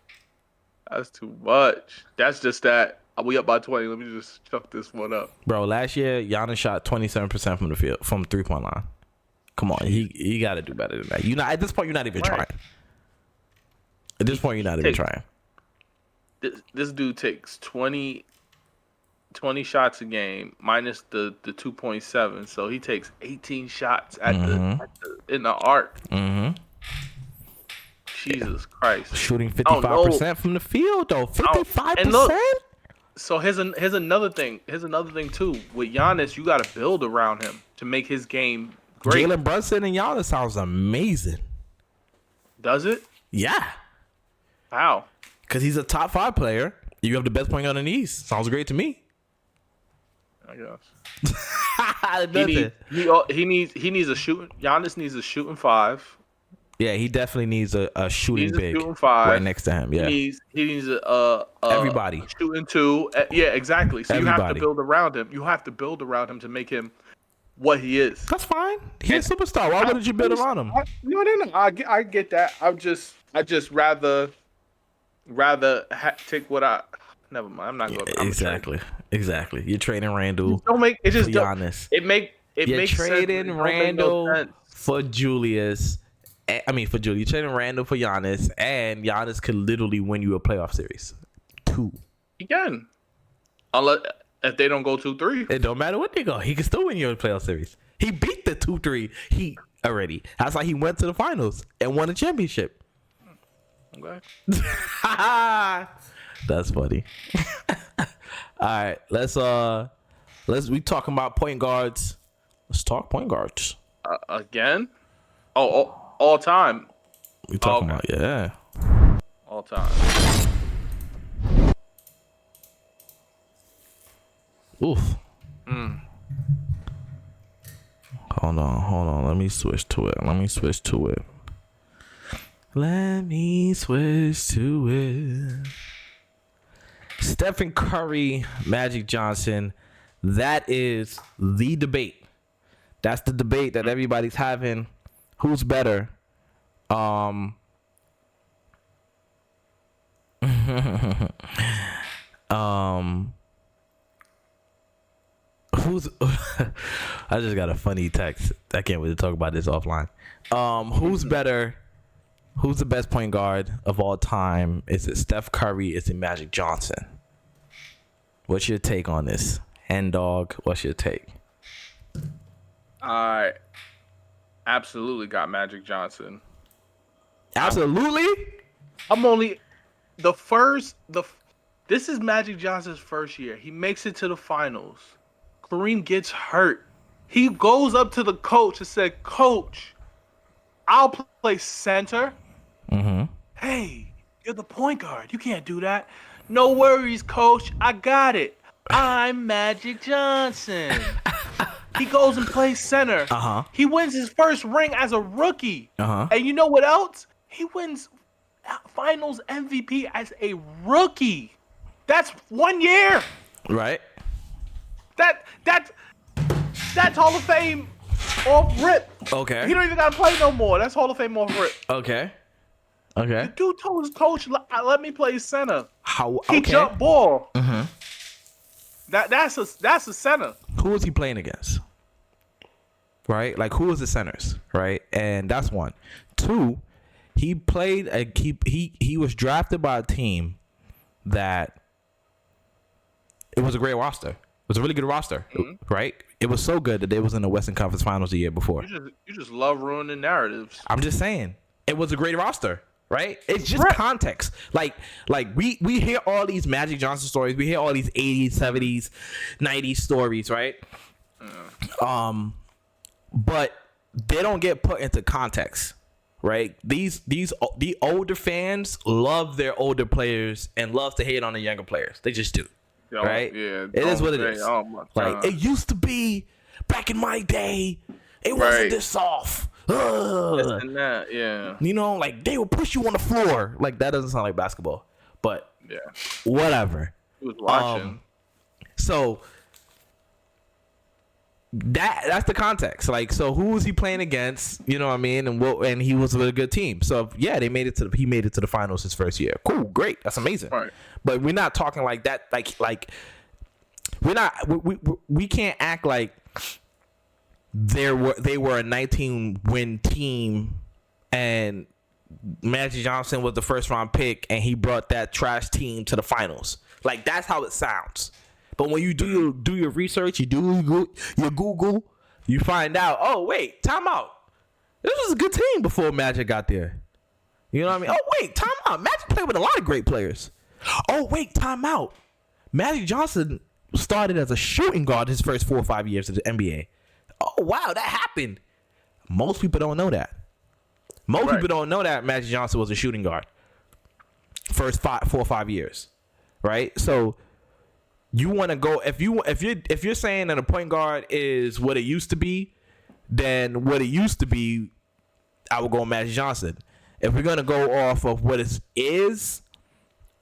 That's too much. That's just that. We up by 20. Let me just chuck this one up. Bro, last year Giannis shot 27% from the field, from 3-point line. Come on, he got to do better than that. You not at this point. You're not even trying. At this point, you're not even trying. This dude takes 20 shots a game minus the 2.7, so he takes 18 shots in the arc. Mm-hmm. Jesus Christ! Shooting 55% from the field though. 55%. So here's another thing. Here's another thing too. With Giannis, you got to build around him to make his game great. Jalen Brunson and Giannis sounds amazing. Does it? Yeah. How? Because he's a top 5 player. You have the best point guard in the East. Sounds great to me. I guess. He needs a shooting. Giannis needs a shooting 5. Yeah, he definitely needs a shooting big shooting 5 right next to him. Yeah, he needs a everybody shooting 2. Yeah, exactly. So everybody. you have to build around him. You have to build around him to make him what he is. That's fine. He's a superstar. Why wouldn't you build around him? No. I get that. I just rather take what I. Never mind. I'm not going. Exactly. You're trading Randall. Don't make it just for Giannis. It makes You're trading sense. Randall for Julius. For Julius. You're trading Randall for Giannis, and Giannis could literally win you a playoff series. 2. He can, unless if they don't go 2-3. It don't matter what they go. He can still win you a playoff series. He beat the 2-3 Heat already. That's why he went to the finals and won a championship. Okay. That's funny. All right, let's we talking about point guards. Let's talk point guards. Again? All time. We talking about All time. Oof. Hold on. Let me switch to it. Stephen Curry, Magic Johnson. That is the debate. That's the debate that everybody's having. Who's better? Who's I just got a funny text. I can't wait to talk about this offline. Who's better? Who's the best point guard of all time? Is it Steph Curry? Is it Magic Johnson? What's your take on this? Hen dog, what's your take? I absolutely got Magic Johnson. Absolutely? I'm only this is Magic Johnson's first year. He makes it to the finals. Kareem gets hurt. He goes up to the coach and said, "Coach, I'll play center." Mm-hmm. Hey, you're the point guard. You can't do that. No worries, coach. I got it. I'm Magic Johnson. He goes and plays center. He wins his first ring as a rookie. And you know what else? He wins Finals MVP as a rookie. That's 1 year. Right. That's Hall of Fame off rip. Okay. He don't even gotta play no more. That's Hall of Fame off rip. Okay. The dude told his coach, "Let me play center." How? He Okay. jump ball. That's a center. Who was he playing against? Right? Like, who was the centers? Right? And that's one. Two, he played he was drafted by a team that it was a great roster. It was a really good roster. Right? It was so good that they was in the Western Conference Finals the year before. You just love ruining narratives. I'm just saying. It was a great roster. Right? It's just context. Like we hear all these Magic Johnson stories. We hear all these 80s, 70s, 90s stories, right? But they don't get put into context, right? The older fans love their older players and love to hate on the younger players. They just do. Right? Yeah. It is what it is. Oh my God. Like, it used to be back in my day. It wasn't this soft. This and that, yeah. You know, like, they would push you on the floor. Like, that doesn't sound like basketball, but whatever. He was watching. So that's the context. Like, so who was he playing against? You know what I mean? And he was with a good team. So yeah, he made it to the finals his first year. Cool, great, that's amazing. Right. But we're not talking like that. Like we can't act like they were a 19-win team and Magic Johnson was the first round pick and he brought that trash team to the finals. Like, that's how it sounds. But when you do your research, you do your Google, you find out, oh wait, time out. This was a good team before Magic got there. You know what I mean? Oh wait, time out. Magic played with a lot of great players. Oh wait, time out. Magic Johnson started as a shooting guard his first 4 or 5 years of the NBA. Oh wow, that happened. Most people don't know that. Most people don't know that Magic Johnson was a shooting guard first 4 or 5 years, right? So you want to go if you're saying that a point guard is what it used to be, then what it used to be, I would go Magic Johnson. If we're gonna go off of what it is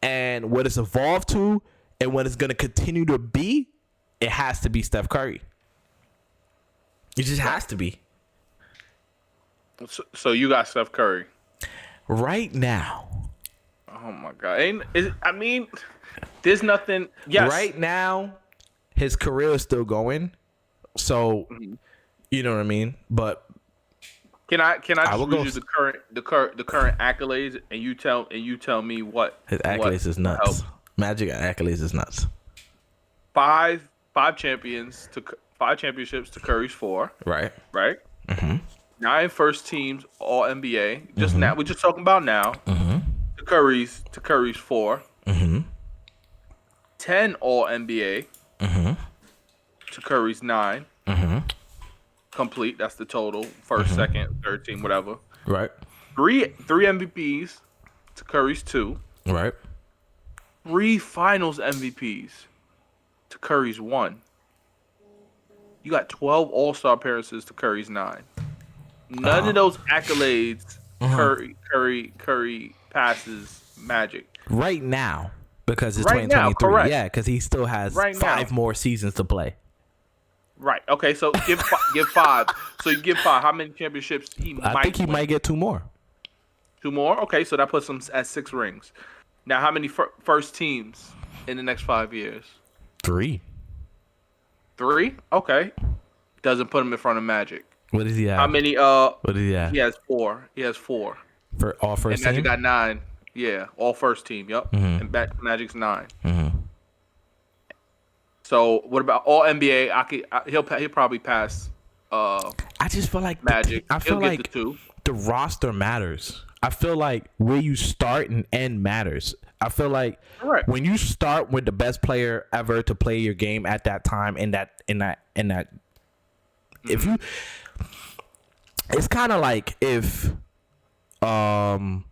and what it's evolved to and what it's gonna continue to be, it has to be Steph Curry. It just has to be. So you got Steph Curry right now. Oh my God! I mean, there's nothing. Yes. Right now, his career is still going. So, you know what I mean. But can I just read you the current accolades and you tell me what his accolades is nuts. Magic accolades is nuts. Five championships to Curry's 4. Right. Mm-hmm. 9 first teams All NBA. Just now, we're just talking about now. Mm-hmm. To Curry's 4. Mm-hmm. 10 All NBA. Mm-hmm. To Curry's 9. Mm-hmm. Complete. That's the total. First, second, third team, whatever. Right. 3 MVPs to Curry's 2. Right. 3 Finals MVPs to Curry's 1. You got 12 All-Star appearances to Curry's 9. None of those accolades Curry passes Magic. Right now, because it's right 2023. Now, correct. Yeah, because he still has 5 more seasons to play. Right. Okay, so give 5. So you give 5. How many championships I think he might get 2 more. 2 more? Okay, so that puts him at 6 rings. Now, how many first teams in the next 5 years? 3. 3? Okay. Doesn't put him in front of Magic. What does he have? How many? What does he have? He has 4. He has 4. For all first team? Magic got 9. Yeah, all first team. Yep. Mm-hmm. And Magic's 9. Mm-hmm. So what about all NBA? He'll probably pass. I just feel like Magic. I feel He'll like get the 2. The roster matters. I feel like where you start and end matters. I feel like when you start with the best player ever to play your game at that time, in that, if you, it's kind of like if LeBron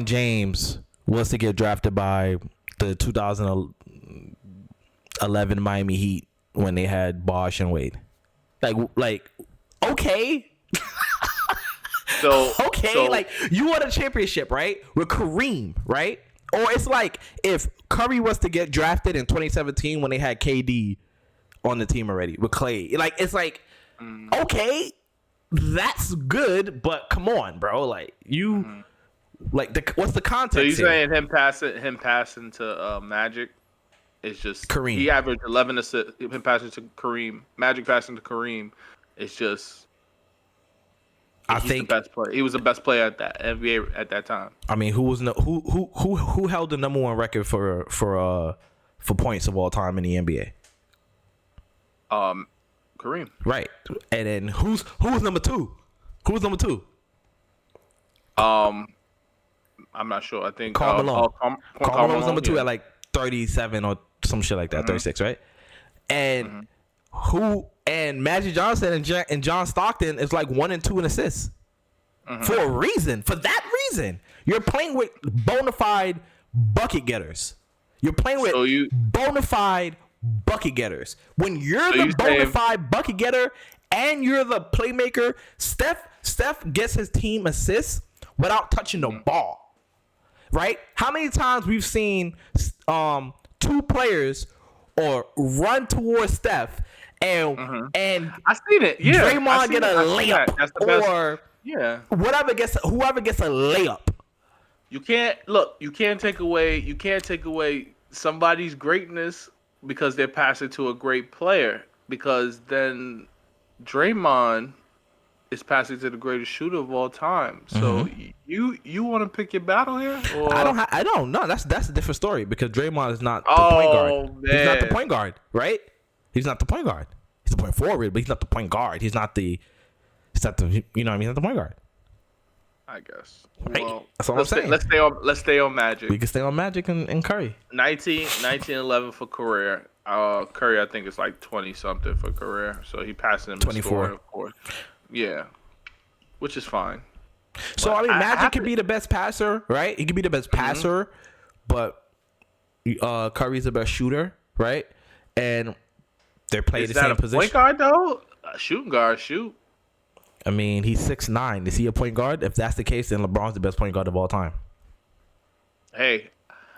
James was to get drafted by the 2011 Miami Heat when they had Bosh and Wade. Like okay. So like you won a championship, right? With Kareem, right? Or it's like if Curry was to get drafted in 2017 when they had KD on the team already with Clay. Like it's like okay, that's good, but come on, bro. Like you like what's the context? So you here? saying him passing to Magic is just Kareem. He averaged 11 assists. Him passing to Kareem, Magic passing to Kareem. It's just. I think the best player. He was the best player at that NBA at that time. I mean, who held the number one record for points of all time in the NBA? Kareem. Right. And then who's number two? Who's number two? I'm not sure. I think Karl Malone. Karl Malone was number two yeah. at like 37 or some shit like that, 36, right? And and Magic Johnson and John Stockton is like 1 and 2 in assists. For a reason. For that reason. You're playing with bona fide bucket getters. You're playing with bona fide bucket getters. When you're the bona fide bucket getter and you're the playmaker, Steph gets his team assists without touching the ball. Right? How many times we've seen two players or run towards Steph and I seen it. Yeah, Draymond get a layup or whoever gets a layup. You can't take away somebody's greatness because they're passing to a great player, because then Draymond is passing to the greatest shooter of all time. So you want to pick your battle here? Or? I don't know. That's a different story because Draymond is not the point guard. Man. He's not the point guard, right? He's not the point guard. He's the point forward, but he's not the point guard. He's not the you know what I mean? He's not the point guard. I guess. Right? Well, that's what I'm saying. Let's stay on Magic. We can stay on Magic and Curry. 1911 for career. Curry, I think it's like 20 something for career. So he passing him 24, scoring, of course. Yeah, which is fine. So But I mean, Magic could be the best passer, right? He could be the best passer, but Curry's the best shooter, right? And they're playing the same position. Point guard though, shooting guard, shoot. I mean, he's 6'9". Is he a point guard? If that's the case, then LeBron's the best point guard of all time. Hey,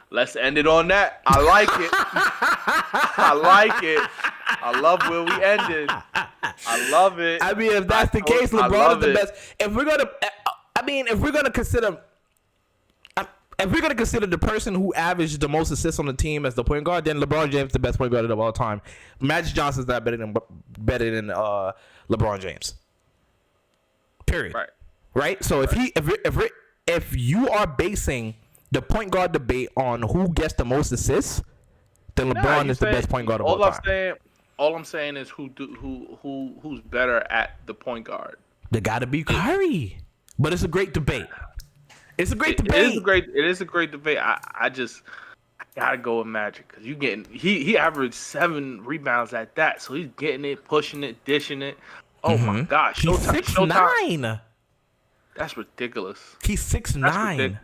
let's end it on that. I like it. I like it. I love where we ended. I love it. I mean, if that's the case, LeBron is the best. If we're gonna consider the person who averaged the most assists on the team as the point guard, then LeBron James is the best point guard of all time. Magic Johnson's not better than LeBron James. Period. Right. So if you are basing the point guard debate on who gets the most assists, then LeBron is the best point guard of all time. All I'm saying is who's better at the point guard. They gotta be Kyrie. But it's a great debate. It's a great debate. It is a great debate. I gotta go with Magic because he averaged 7 rebounds at that, so he's getting it, pushing it, dishing it. Oh my gosh, he's 6'9". That's ridiculous. He's 6'9".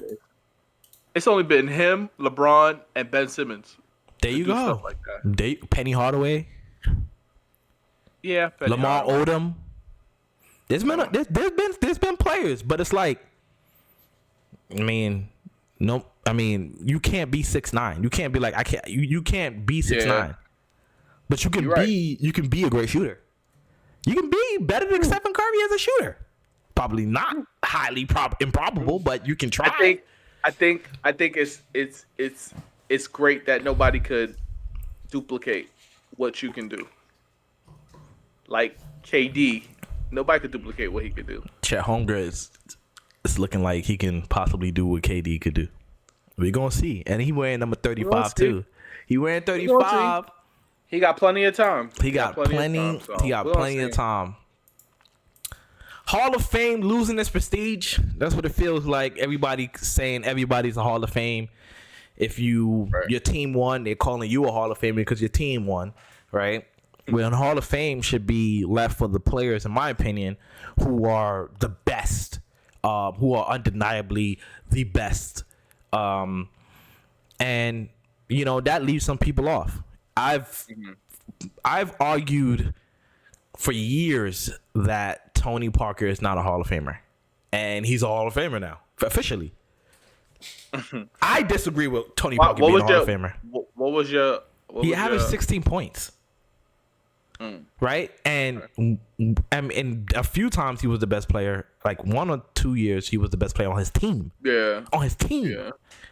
It's only been him, LeBron, and Ben Simmons. There you go. Stuff like that. Penny Hardaway. Yeah, Lamar Odom. There's been players, but it's like, I mean, no, I mean, you can't be 6'9". You can't be like you can't be 6'9". But you can be a great shooter. You can be better than Stephen Curry as a shooter. Probably not highly improbable, but you can try. I think it's great that nobody could duplicate what you can do. Like KD, nobody could duplicate what he could do. Chet Holmgren is looking like he can possibly do what KD could do. We're gonna see, and he wearing number 35 too. He wearing 35. He got plenty of time. He got plenty of time. Hall of Fame losing its prestige. That's what it feels like. Everybody saying everybody's a Hall of Fame. If your team won, they're calling you a Hall of Famer because your team won, right? When Hall of Fame should be left for the players, in my opinion, who are the best, who are undeniably the best. And that leaves some people off. I've argued for years that Tony Parker is not a Hall of Famer, and he's a Hall of Famer now officially. I disagree with Tony Parker being a Hall of Famer. What was your? He averaged 16 points. Right, and a few times he was the best player. Like 1 or 2 years, he was the best player on his team. Yeah,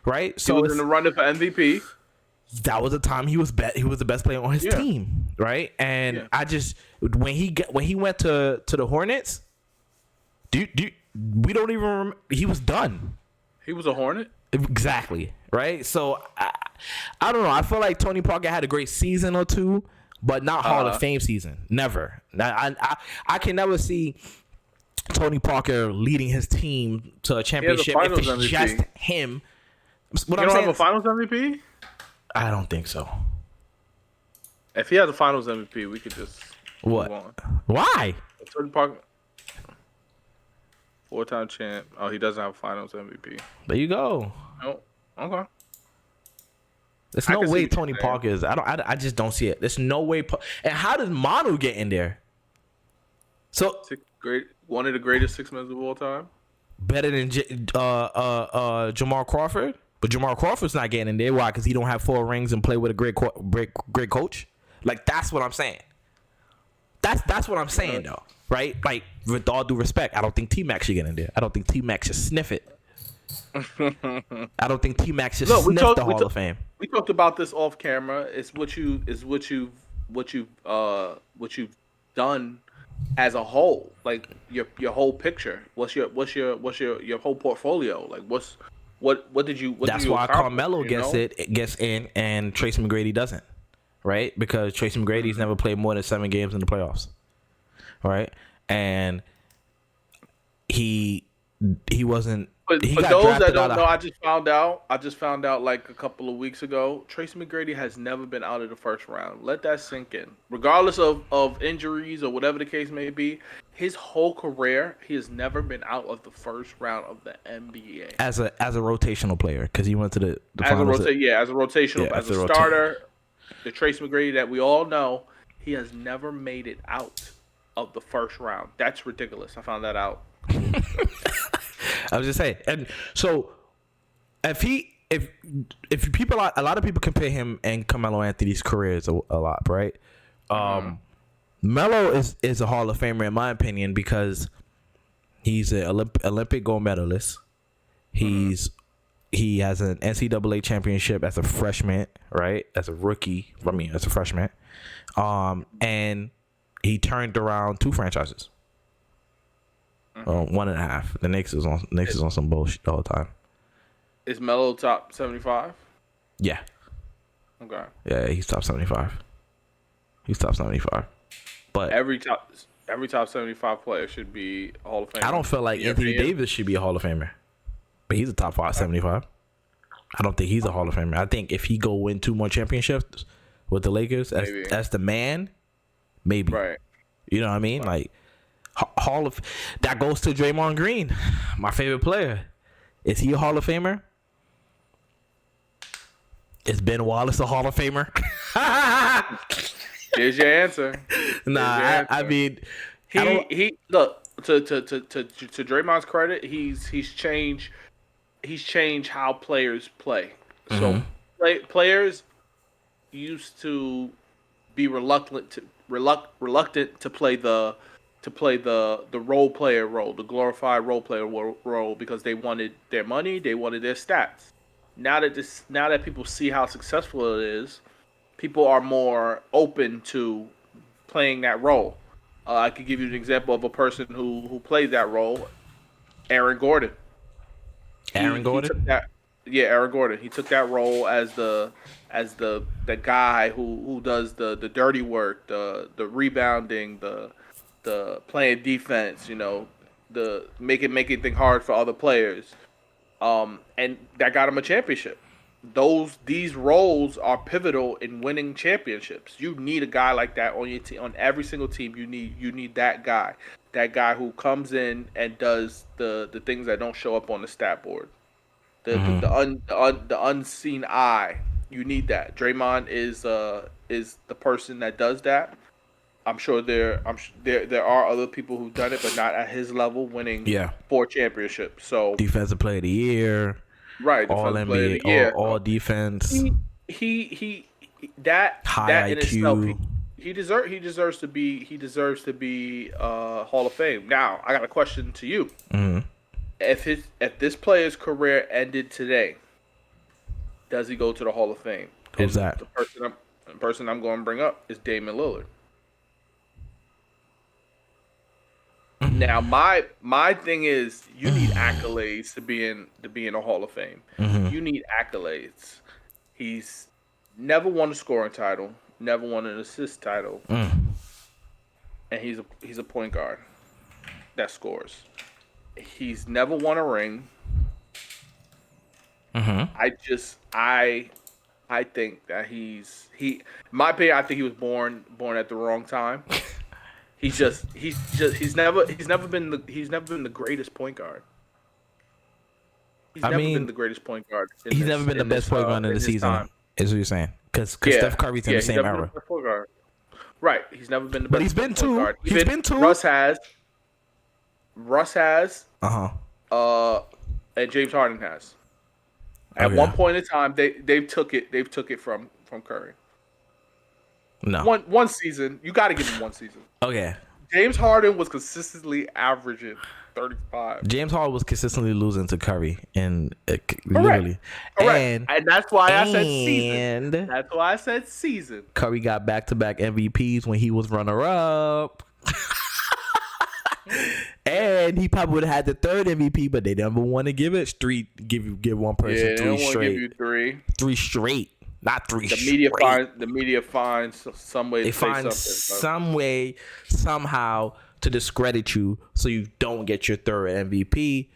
right. So he was in the running for MVP. That was the time he was the best player on his team, right? And I just when he went to the Hornets, we don't even remember, he was done. He was a Hornet. Exactly, right? So I don't know. I feel like Tony Parker had a great season or two, but not Hall of Fame season. Never. I can never see Tony Parker leading his team to a championship if it's MVP. just him. What I'm saying, have a Finals MVP? I don't think so. If he has a Finals MVP, we could just what? Move on. Why? Tony Parker, 4-time champ. Oh, he doesn't have a Finals MVP. There you go. Oh, okay. There's no way Tony Parker is. I just don't see it. There's no way. And how does Manu get in there? So one of the greatest six men of all time. Better than Jamal Crawford, but Jamal Crawford's not getting in there. Why? Because he don't have 4 rings and play with a great coach. Like that's what I'm saying. That's what I'm saying though, right? Like with all due respect, I don't think T-Mac should get in there. I don't think T-Mac should sniff it. I don't think T-Mac should sniff the Hall of Fame. We talked about this off camera. It's what you've done as a whole, like your whole picture. What's your whole portfolio? Like what did you? That's why Carmelo gets in, and Tracy McGrady doesn't, right? Because Tracy McGrady's never played more than 7 games in the playoffs, right? And he wasn't. But for those that don't know, I just found out like a couple of weeks ago, Tracy McGrady has never been out of the first round. Let that sink in. Regardless of injuries or whatever the case may be, his whole career, he has never been out of the first round of the NBA. As a rotational player, because he went to the finals. As a rotational. As a starter, the Tracy McGrady that we all know, he has never made it out of the first round. That's ridiculous. I found that out. I was just saying, and so if people, a lot of people compare him and Carmelo Anthony's careers a lot, right? Melo is a Hall of Famer in my opinion because he's an Olympic gold medalist. He has an NCAA championship as a freshman, right? As a rookie, as a freshman, and he turned around 2 franchises. 1.5. The Knicks is on some bullshit all the time. Is Melo top 75? Yeah. Okay. Yeah, he's top 75. But every top 75 player should be a Hall of Famer. I don't feel like Anthony Davis should be a Hall of Famer, but he's a top 75. I don't think he's a Hall of Famer. I think if he go win 2 more championships with the Lakers as the man, maybe. Right. You know what I mean? Right. Like. Hall of that goes to Draymond Green, my favorite player. Is he a Hall of Famer? Is Ben Wallace a Hall of Famer? Here's your answer. I mean, he look to Draymond's credit, he's changed how players play. So players used to be reluctant to play the role player role, the glorified role player role, because they wanted their money, they wanted their stats. Now that people see how successful it is, people are more open to playing that role. I could give you an example of a person who played that role, Aaron Gordon. Aaron Gordon. He took that role as the guy who does the dirty work, the rebounding, the playing defense, the making things hard for other players, and that got him a championship. These roles are pivotal in winning championships. You need a guy like that on your team, on every single team. You need that guy who comes in and does the things that don't show up on the stat board, the unseen eye You need that. Draymond is the person that does that. I'm sure there are other people who've done it, but not at his level, winning 4 championships. So defensive player of the year, right, all defensive player of NBA, the year. all defense. He that High in IQ. itself, he deserves to be Hall of Fame. Now, I got a question to you. Mm-hmm. If this player's career ended today, does he go to the Hall of Fame? Who's that? The person I'm going to bring up is Damian Lillard. Now, my thing is, you need accolades to be in the Hall of Fame. Mm-hmm. You need accolades. He's never won a scoring title, never won an assist title, and he's a point guard that scores. He's never won a ring. Mm-hmm. I think that in my opinion, I think he was born at the wrong time. He's never been the greatest point guard. He's never been the greatest point guard. He's never been the best point guard in the season. Time. Is what you're saying? Because Steph Curry's in the same era. Right. He's never been the best. But he's been two. Guard. He's been two. Russ has. And James Harden has. At one point in time, they took it from Curry. No. One season. You got to give him one season. Okay. James Harden was consistently averaging 35. James Harden was consistently losing to Curry, and literally. Correct. And that's why I said season. That's why I said season. Curry got back-to-back MVPs when he was runner-up. And he probably would have had the third MVP, but they never want to give it. Give one person 3 straight. Give you 3. 3 straight. Not 3 straight. The media finds some way to say something. They find some way, somehow, to discredit you so you don't get your third MVP.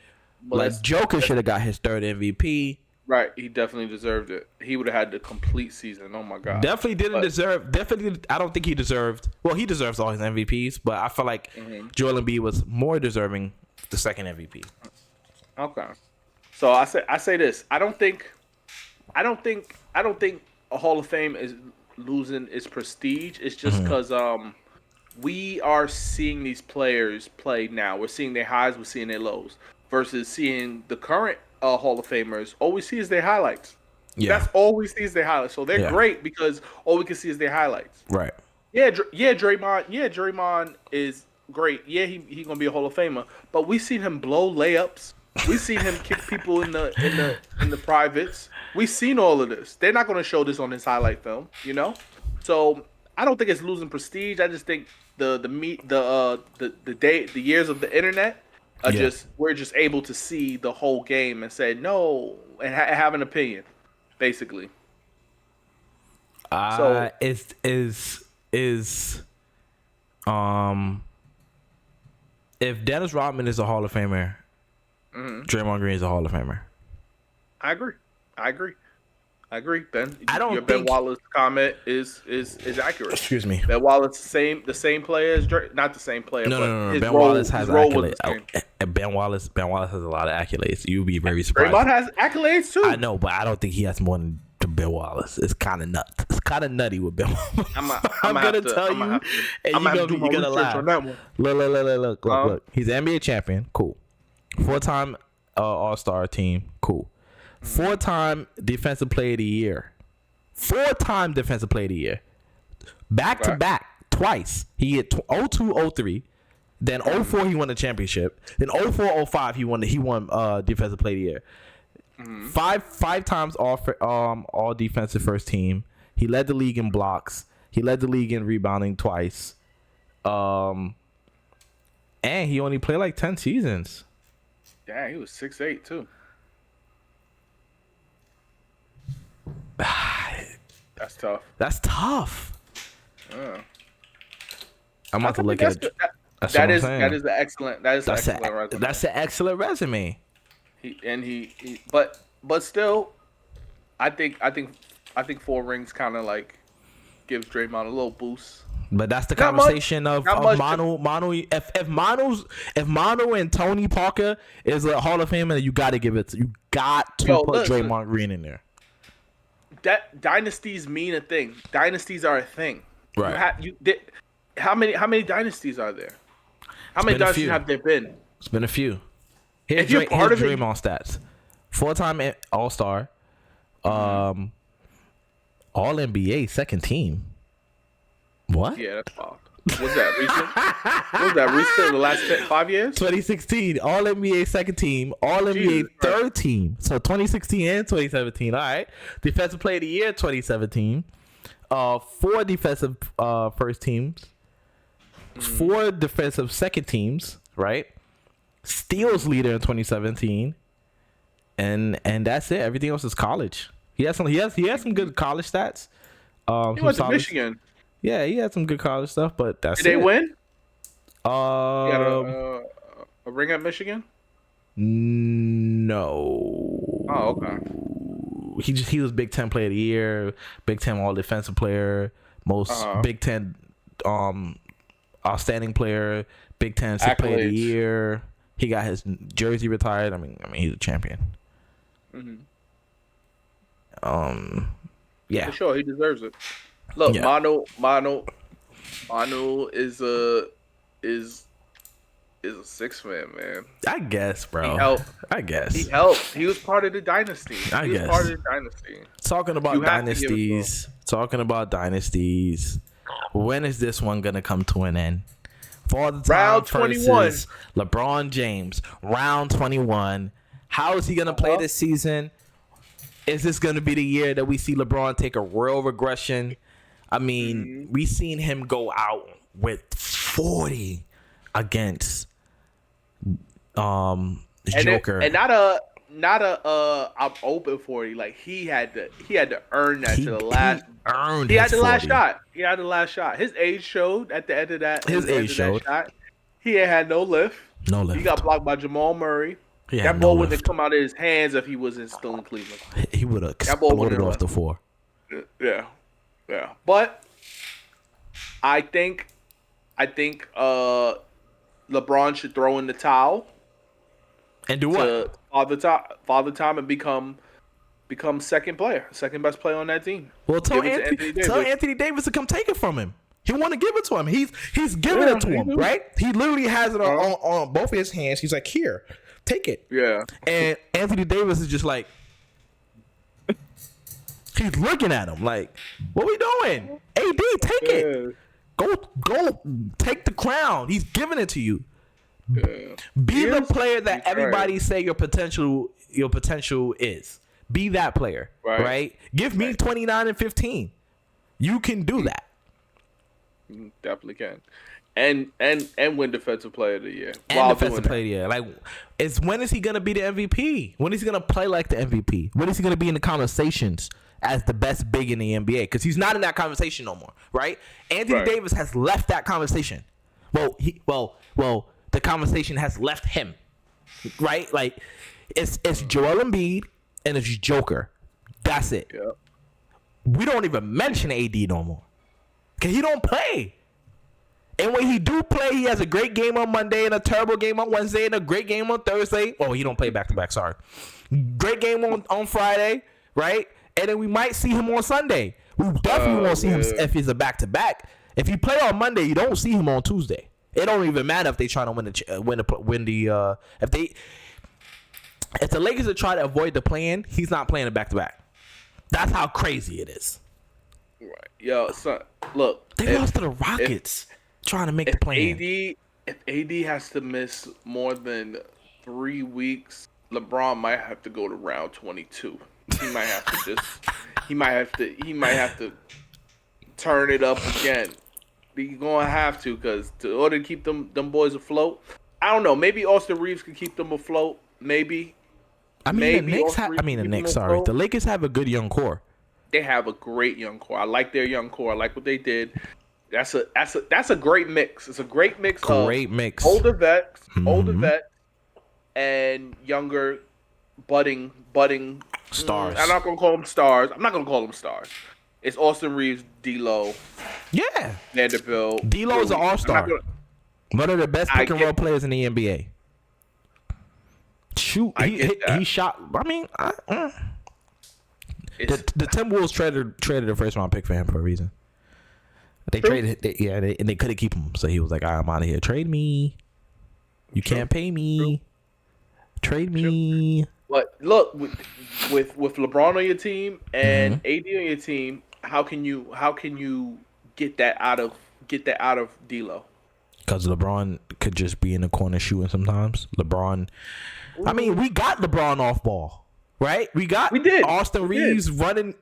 Like Joker should have got his third MVP. Right, he definitely deserved it. He would have had the complete season. Oh my god. Definitely, I don't think he deserved. Well, he deserves all his MVPs, but I feel like Joel Embiid was more deserving the second MVP. Okay. So I say this. I don't think a Hall of Fame is losing its prestige. It's just because we are seeing these players play now. We're seeing their highs, we're seeing their lows, versus seeing the current Hall of Famers. All we see is their highlights. Yeah. That's all we see is their highlights. So they're great because all we can see is their highlights. Right. Draymond. Yeah, Draymond is great. Yeah, he gonna be a Hall of Famer. But we seen him blow layups. We seen him kick people in the privates. We seen all of this. They're not gonna show this on his highlight film, you know. So I don't think it's losing prestige. I just think the years of the internet. We're just able to see the whole game and say no and have an opinion, basically. So if Dennis Rodman is a Hall of Famer, Draymond Green is a Hall of Famer. I agree. Ben, I don't your think Ben Wallace comment is accurate. Excuse me. Ben Wallace the same player as Drake, not the same player. No. Ben Wallace has accolades. Ben Wallace has a lot of accolades. You'd be very surprised. Draymond has accolades too. I know, but I don't think he has more than Ben Wallace. It's kind of nuts. It's kind of nutty with Ben Wallace. I'm gonna tell you, and you're gonna laugh. On that one. Look. He's an NBA champion. Cool. 4-time All-Star team. Cool. 4-time Defensive Player of the Year. 4-time Defensive Player of the Year. Back to back. Twice. He hit 02-03. Then 04 he won the championship. Then 04-05 he won Defensive Player of the Year. Five times all defensive first team. He led the league in blocks. He led the league in rebounding twice. And he only played like 10 seasons. Yeah, he was 6'8" too. That's tough. Yeah. I'm about to look at it. That is an excellent resume. That's an excellent resume. But still, I think 4 rings kind of like gives Draymond a little boost. But that's the conversation of Manu. If Manu and Tony Parker is a Hall of Famer, you got to give it. You got to put Draymond Green in there. that dynasties mean a thing. Dynasties are a thing. Right. How many dynasties are there? How many been a dynasties few. have there been? It's been a few. Here's If you're part of it- Draymond stats: 4-time All-Star, All NBA second team. What? Yeah, that's wild. Was that recent? Was that recent in the last 5 years? 2016 All NBA second team, All NBA Jesus Christ. third team. So 2016 and 2017. All right. Defensive Player of the Year 2017. 4 defensive first teams. 4 defensive second teams. Right. Steals leader in 2017. And that's it. Everything else is college. He has some good college stats. He went to Michigan. Yeah, he had some good college stuff, but that's Did they win? He got a ring at Michigan? no. Oh, okay. He was Big Ten Player of the Year, Big Ten All Defensive Player, most Big Ten outstanding player, Big Ten Sixth Player of the Year. He got his jersey retired. I mean he's a champion. Yeah, For sure, he deserves it. Look, Yeah. Manu is a six man. I guess, bro. He helped. I guess. He helped. He was part of the dynasty. I he guess. was part of the dynasty. Talking about You have to give it to dynasties. Talking about dynasties. When is this one gonna come to an end? For the time Round 21. versus LeBron James. Round 21. How is he gonna play this season? Is this gonna be the year that we see LeBron take a real regression? I mean, we seen him go out with 40 against Joker. And not a I'm open for it. Like he had to earn that to the last. Earned He had his the last 40. shot. He had the last shot. His age showed at the end of that. His at the end age of that showed. shot. He ain't had no lift. No lift. He got blocked by Jamal Murray. He had That no ball wouldn't lift. have come out of his hands if he wasn't still in Cleveland. He would have That ball wouldn't exploded off have the floor. Yeah. But I think LeBron should throw in the towel And do what? to father time and become second best player on that team. Well, tell Give it to Anthony Davis to come take it from him. He want to give it to him. He's giving Yeah, it to he him, do. right? He literally has it on both of his hands. He's like, here, take it. Yeah. And Anthony Davis is just like, he's looking at him like, what we doing? AD, take it. Go, take the crown. He's giving it to you. Be the player that everybody say your potential is. Be that player, right? Give me 29 and 15. You can do that. Definitely can. And win defensive player of the year. And defensive player of the year. Like, when is he gonna be the MVP? When is he gonna play like the MVP? When is he gonna be in the conversations as the best big in the NBA? Because he's not in that conversation no more, right? Anthony Davis has left that conversation. Well, the conversation has left him, right? Like, it's Joel Embiid and it's Joker. That's it. Yep. We don't even mention AD no more. Because he don't play. And when he do play, he has a great game on Monday and a terrible game on Wednesday and a great game on Thursday. Oh, he don't play back-to-back, sorry. Great game on Friday, right? And then we might see him on Sunday. We definitely won't see him if he's a back-to-back. If he play on Monday, you don't see him on Tuesday. It don't even matter if they try to if the Lakers are trying to avoid the play-in, he's not playing a back-to-back. That's how crazy it is. Right. Yo, son, look. They lost to the Rockets trying to make the play-in. If AD has to miss more than 3 weeks, LeBron might have to go to round 22. He might have to turn it up again. He's gonna have to, because in order to keep them boys afloat, I don't know. Maybe Austin Reeves could keep them afloat. Maybe. The Lakers have a good young core. They have a great young core. I like their young core. I like what they did. That's a great mix. It's a great mix. Older vets, and younger, budding stars. I'm not gonna call them stars. It's Austin Reeves, D'Lo. Yeah. Vanderbilt. D'Lo's an all-star. One of the best pick and roll players in the NBA. Shoot, he shot. I mean, The Timberwolves traded a first round pick for him for a reason. They traded, and they couldn't keep him. So he was like, "I'm out of here. Trade me. You can't pay me. Trade me." But look, with LeBron on your team and AD on your team, how can you get that out of D'Lo? Because LeBron could just be in the corner shooting sometimes. LeBron, I mean, we got LeBron off ball, right? We did. Austin Reeves running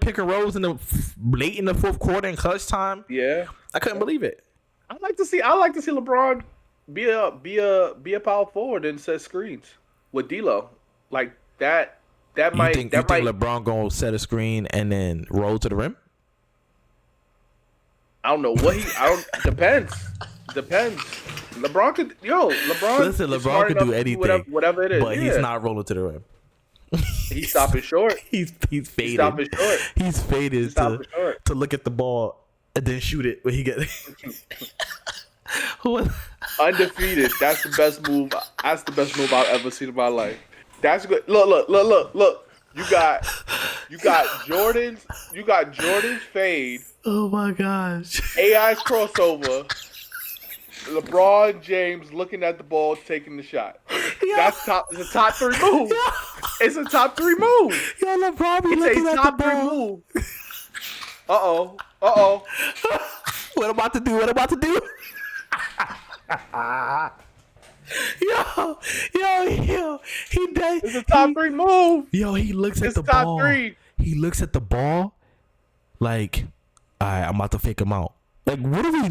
pick and rolls late in the fourth quarter in clutch time. Yeah, I couldn't believe it. I like to see LeBron be a power forward and set screens with D'Lo like that. You think LeBron gonna set a screen and then roll to the rim? I don't know what depends. LeBron could do anything. Whatever it is. But he's not rolling to the rim. He's stopping short. He's faded. He's faded to look at the ball and then shoot it when he gets undefeated. That's the best move. That's the best move I've ever seen in my life. That's good. Look. You got Jordan's fade. Oh my gosh. AI's crossover. LeBron James looking at the ball, taking the shot. Yeah. It's a top 3 move. Yeah. It's a top 3 move. Yo, LeBron be looking at the ball. Uh-oh. What about to do? Yo, he does. It's a top 3 move. Yo, he looks at the ball. 3. He looks at the ball like, all right, I'm about to fake him out. Like, what are you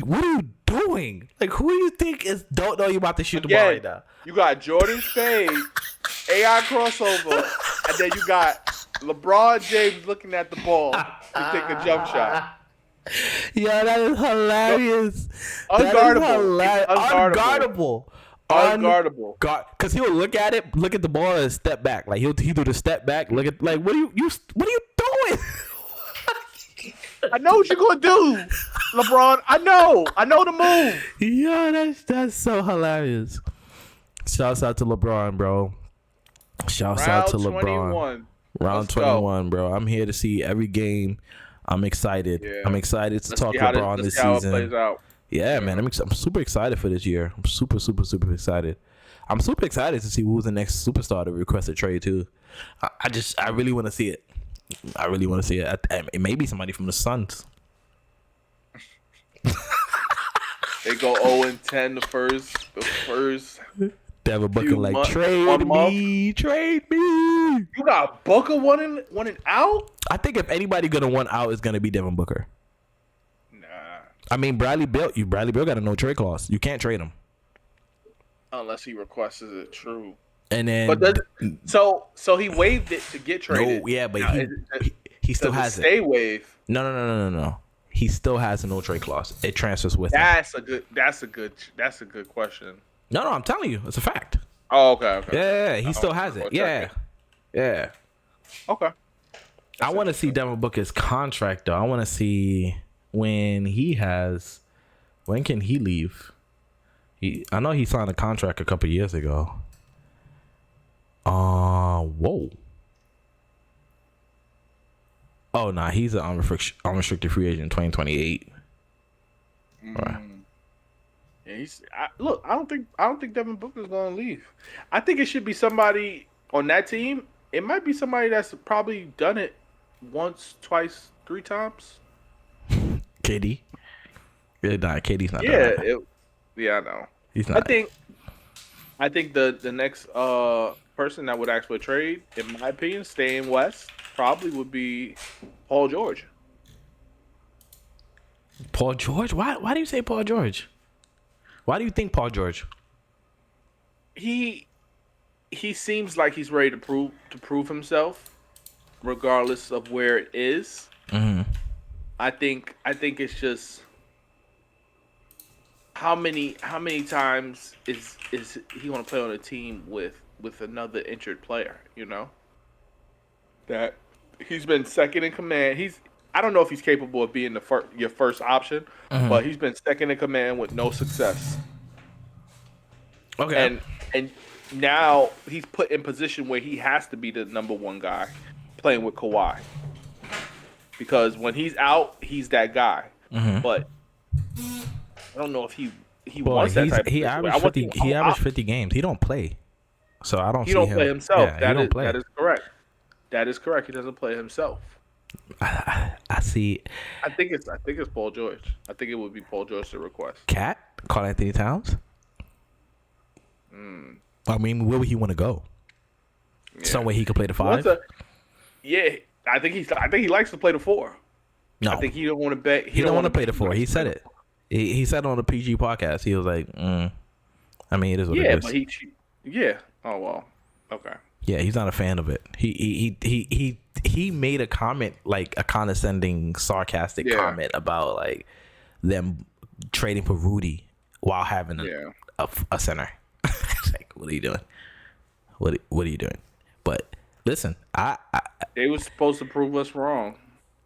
doing? Like, who do you think don't know you about to shoot the ball right now? You got Jordan's fade, AI crossover, and then you got LeBron James looking at the ball to take a jump shot. Yo, that is hilarious. Unguardable. Unguardable. Because he'll look at the ball and step back. Like he do the step back. Look at what are you doing? I know what you're gonna do, LeBron. I know the move. Yo, that's so hilarious. Shouts out to LeBron, bro. Shouts out to LeBron. Round 21, bro. I'm here to see every game. I'm excited. Yeah. I'm excited to talk LeBron this season. How it plays out. Yeah, man. I'm super excited for this year. I'm super excited. I'm super excited to see who's the next superstar to request a trade too. I really want to see it. It may be somebody from the Suns. They go 0-10 the first. Devin Booker like trade me. You got Booker wanting out? I think if anybody gonna want out, it's gonna be Devin Booker. Nah. I mean Bradley Beal got a no trade clause. You can't trade him unless he requests it. True. And then, so he waived it to get traded. No, yeah, but he still has it. Stay waive. No. He still has a no trade clause. It transfers with him. That's a good question. No, I'm telling you, it's a fact. Oh, okay. Yeah, he still has it. Yeah. Okay. I want to see Devin Booker's contract though. I want to see when can he leave? I know he signed a contract a couple years ago. Whoa. Oh, nah, he's an unrestricted free agent in 2028. Right. Yeah, I don't think Devin Booker's gonna leave. I think it should be somebody on that team. It might be somebody that's probably done it once, twice, 3 times. KD. Yeah, nah, KD's not. I know. He's not. I think the next person that would ask for a trade, in my opinion, staying West, probably would be Paul George. Paul George? Why do you say Paul George? Why do you think Paul George? He seems like he's ready to prove himself, regardless of where it is. Mm-hmm. I think it's just how many times is he going to play on a team with another injured player? You know, that he's been second in command. I don't know if he's capable of being your first option, but he's been second in command with no success. Okay, and now he's put in position where he has to be the number one guy, playing with Kawhi. because when he's out, he's that guy. Mm-hmm. But I don't know if he Well, wants that type of he situation. averaged 50. He averaged 50 games. He don't play, so I don't. He see don't him. play himself. Yeah, he don't play. That is correct. That is correct. He doesn't play himself. I see. I think it's Paul George. I think it would be Paul George to request. Cat, Karl Anthony Towns. I mean, where would he want to go? Yeah. Somewhere he could play the 5. Yeah, I think he likes to play the 4. No, I think he don't want to bet. He don't want to play the 4. He said it. He said it on the PG podcast. He was like, I mean, it is what it is. But yeah. Oh well. Okay. Yeah, he's not a fan of it. He made a comment, like a condescending, sarcastic comment about like them trading for Rudy while having a center. Like, what are you doing? What are you doing? But listen, they were supposed to prove us wrong.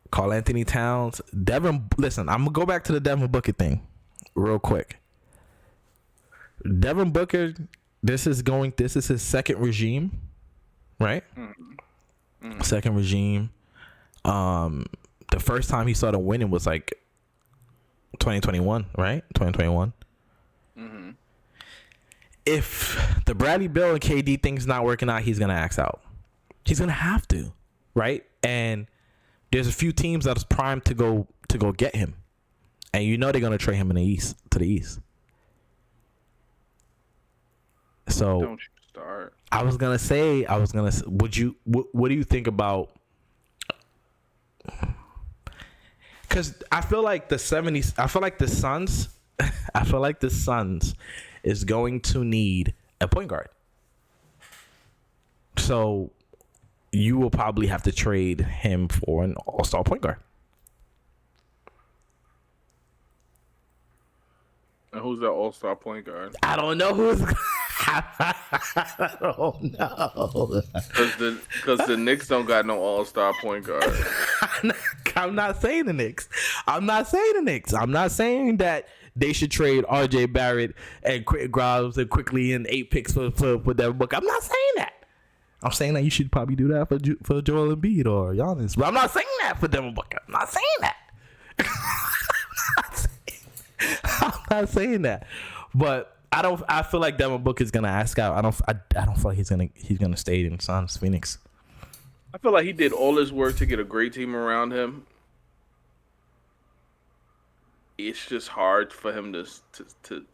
Karl Anthony Towns, Devin. Listen, I'm gonna go back to the Devin Booker thing real quick. Devin Booker, this is his second regime, right? Mm-hmm. Second regime. The first time he started winning was like 2021, right? 2021. Mm-hmm. If the Bradley Beal and KD thing's not working out, he's gonna axe out. He's gonna have to, right? And there's a few teams that is primed to go get him, and you know they're gonna trade him to the East. So don't you start. I was gonna say, what do you think about? Because I feel like the Suns, I feel like the Suns is going to need a point guard. So you will probably have to trade him for an all-star point guard. And who's that all-star point guard? I don't know who's. I don't know. Because the Knicks don't got no all-star point guard. I'm not saying the Knicks. I'm not saying that they should trade RJ Barrett and Grimes and quickly in 8 picks for Devin Booker. I'm not saying that. I'm saying that you should probably do that for Joel Embiid or Giannis. But I'm not saying that for Devin Booker. I'm not saying that. I'm not saying that. But I feel like Devin Booker is gonna ask out. I don't feel like he's gonna stay in Phoenix. I feel like he did all his work to get a great team around him. It's just hard for him to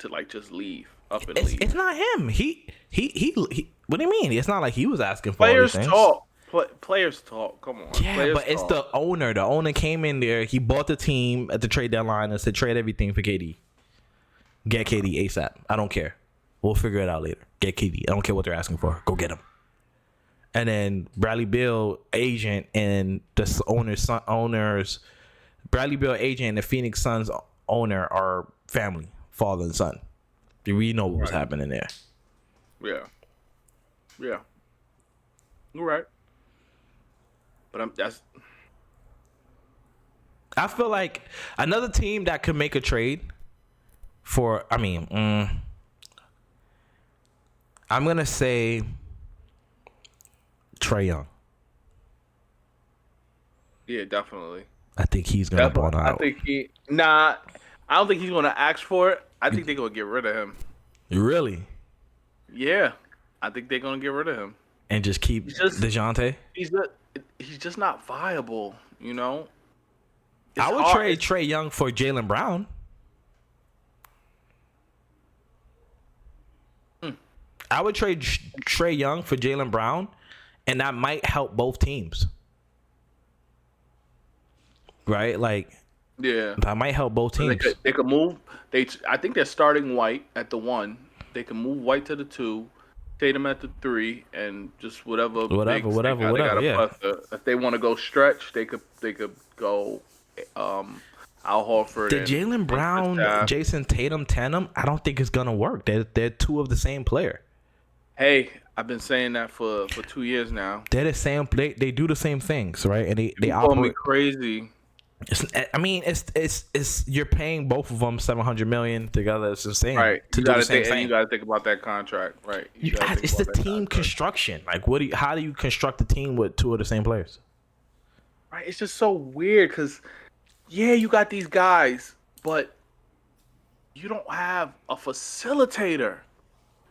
like just leave up and leave. It's not him. He. What do you mean? It's not like he was asking for players all these talk. Players talk. Come on. Yeah, players but it's the owner. The owner came in there. He bought the team at the trade deadline and said, "Trade everything for KD. Get KD ASAP. I don't care. We'll figure it out later. Get KD. I don't care what they're asking for. Go get him." And then Bradley Beal agent and the owners, Bradley Beal agent and the Phoenix Suns owner are family, father and son. We know what was happening there. Yeah. You're right. But I feel like another team that could make a trade for, I'm gonna say Trae Young. Yeah, definitely. I think he's gonna ball out. I don't think he's gonna ask for it. I think they're gonna get rid of him. Really? Yeah, I think they're gonna get rid of him and just keep DeJounte. He's just not viable, you know. I would trade Trae Young for Jaylen Brown. I would trade Trae Young for Jaylen Brown, and that might help both teams. Right? Like, yeah, that might help both teams. They could move. I think they're starting White at the 1. They can move White to the 2, Tatum at the 3, and just whatever. Yeah. If they want to go stretch, they could go Al Horford. The Jaylen Brown, Jason Tatum tandem, I don't think it's gonna work. They're two of the same player. Hey, I've been saying that for 2 years now. They're the same. They do the same things, right? And they call me crazy. It's you're paying both of them $700 million together. It's insane, right? You got to think about that contract, right? It's the team construction. Like, how do you construct a team with two of the same players? right? It's just so weird because, yeah, you got these guys, but you don't have a facilitator.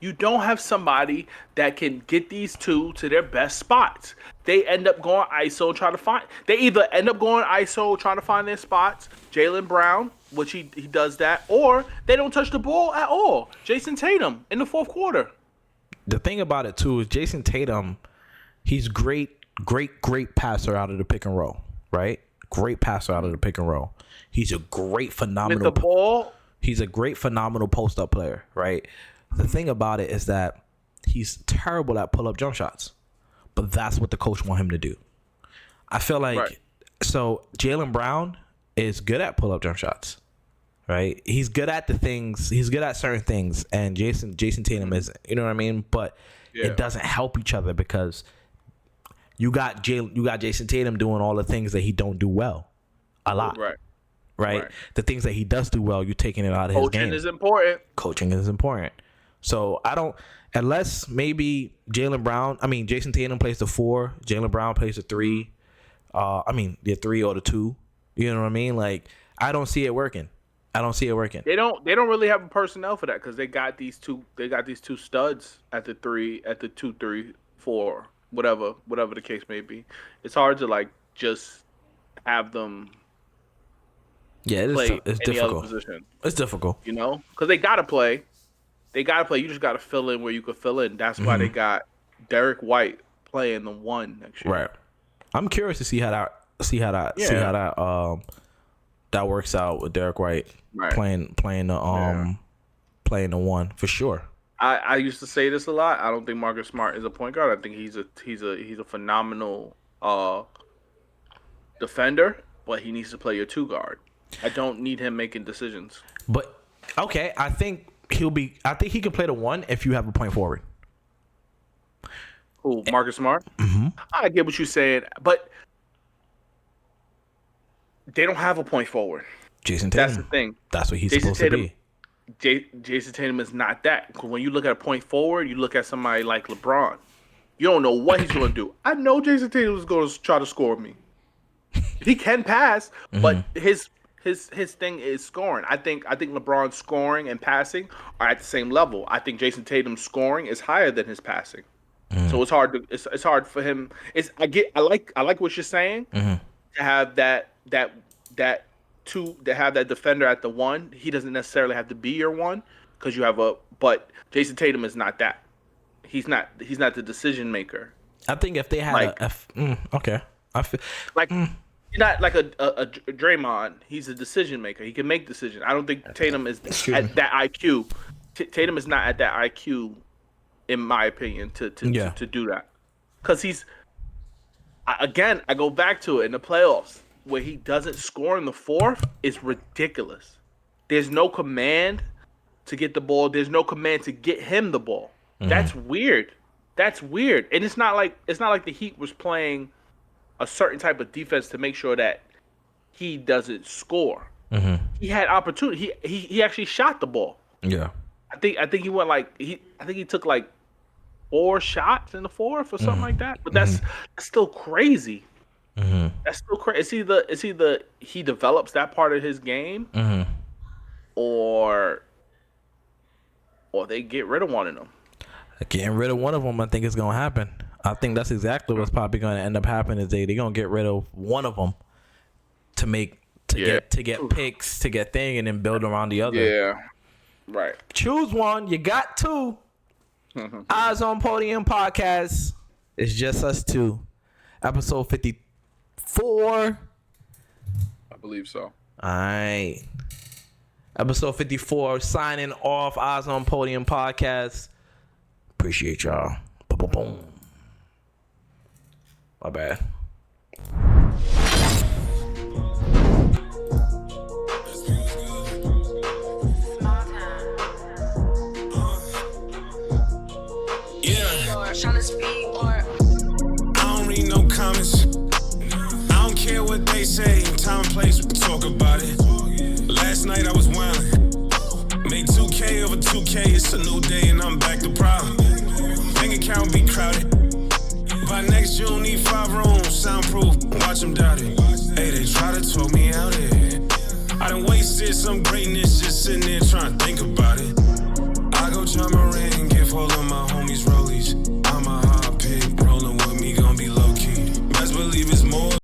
You don't have somebody that can get these two to their best spots. They end up going ISO trying to find. They either end up going ISO trying to find their spots. Jaylen Brown, which he does that, or they don't touch the ball at all. Jason Tatum in the fourth quarter. The thing about it too is Jason Tatum, he's great passer out of the pick and roll, right? Great passer out of the pick and roll. He's a great phenomenal. With the ball, he's a great phenomenal post up player, right? The thing about it is that he's terrible at pull up jump shots, but that's what the coach want him to do. I feel like so Jaylen Brown is good at pull up jump shots, right? He's good at the things. He's good at certain things, and Jason Tatum isn't. You know what I mean? But it doesn't help each other because you got Jason Tatum doing all the things that he don't do well, a lot. Right? The things that he does do well, you're taking it out of his game. Coaching is important. Coaching is important. So I don't, unless maybe Jason Tatum plays the 4, Jaylen Brown plays the 3. The 3 or the 2. You know what I mean? Like, I don't see it working. They don't really have a personnel for that because they got these two studs at the 3, at the 2, 3, 4, whatever the case may be. It's hard to like just have them. Yeah, it's difficult. It's difficult, you know, because they gotta play. You just gotta fill in where you could fill in. That's why they got Derek White playing the 1 next year. Right. I'm curious to see how that works out with Derek White playing the 1 for sure. I used to say this a lot. I don't think Marcus Smart is a point guard. I think he's a phenomenal defender, but he needs to play your 2 guard. I don't need him making decisions. But okay, I think he can play the 1 if you have a point forward. Who, Marcus Smart? Mm-hmm. I get what you're saying, but they don't have a point forward. Jason Tatum. That's the thing. That's what he's supposed to be. Jason Tatum is not that. When you look at a point forward, you look at somebody like LeBron. You don't know what he's going to do. I know Jason Tatum is going to try to score me. He can pass, but his thing is scoring. I think LeBron's scoring and passing are at the same level. I think Jason Tatum's scoring is higher than his passing. So it's hard for him. I like what you're saying. To have that defender at the 1. He doesn't necessarily have to be your 1 because you have but Jason Tatum is not that. He's not the decision maker. I think if they had I feel like you're not like a Draymond. He's a decision maker. He can make decisions. I don't think Tatum is at that IQ. Tatum is not at that IQ, in my opinion, to do that. Because I go back to it in the playoffs where he doesn't score in the 4th is ridiculous. There's no command to get the ball. There's no command to get him the ball. That's weird. And it's not like the Heat was playing a certain type of defense to make sure that he doesn't score. He had opportunity. He actually shot the ball. Yeah. I think he went I think he took like 4 shots in the 4th or something like that. But that's still crazy. That's still crazy. It's either he develops that part of his game, or they get rid of one of them. Getting rid of one of them, I think, is gonna happen. I think that's exactly what's probably gonna end up happening. Is they're gonna get rid of one of them to get picks, to get thing, and then build around the other. Yeah, right. Choose one. You got 2. Eyes on Podium podcast. It's just us 2. Episode 54. I believe so. All right. Episode 54. Signing off. Eyes on Podium podcast. Appreciate y'all. Boom, boom, boom. My bad. I don't read no comments. I don't care what they say. Time and place, we can talk about it. Last night I was wildin'. Made 2K over 2K. It's a new day and I'm back to problem. Bank account be crowded. By next June, need 5 rooms, soundproof. watch them doubt it. Hey, they try to talk me out it. I done wasted some greatness just sitting there trying to think about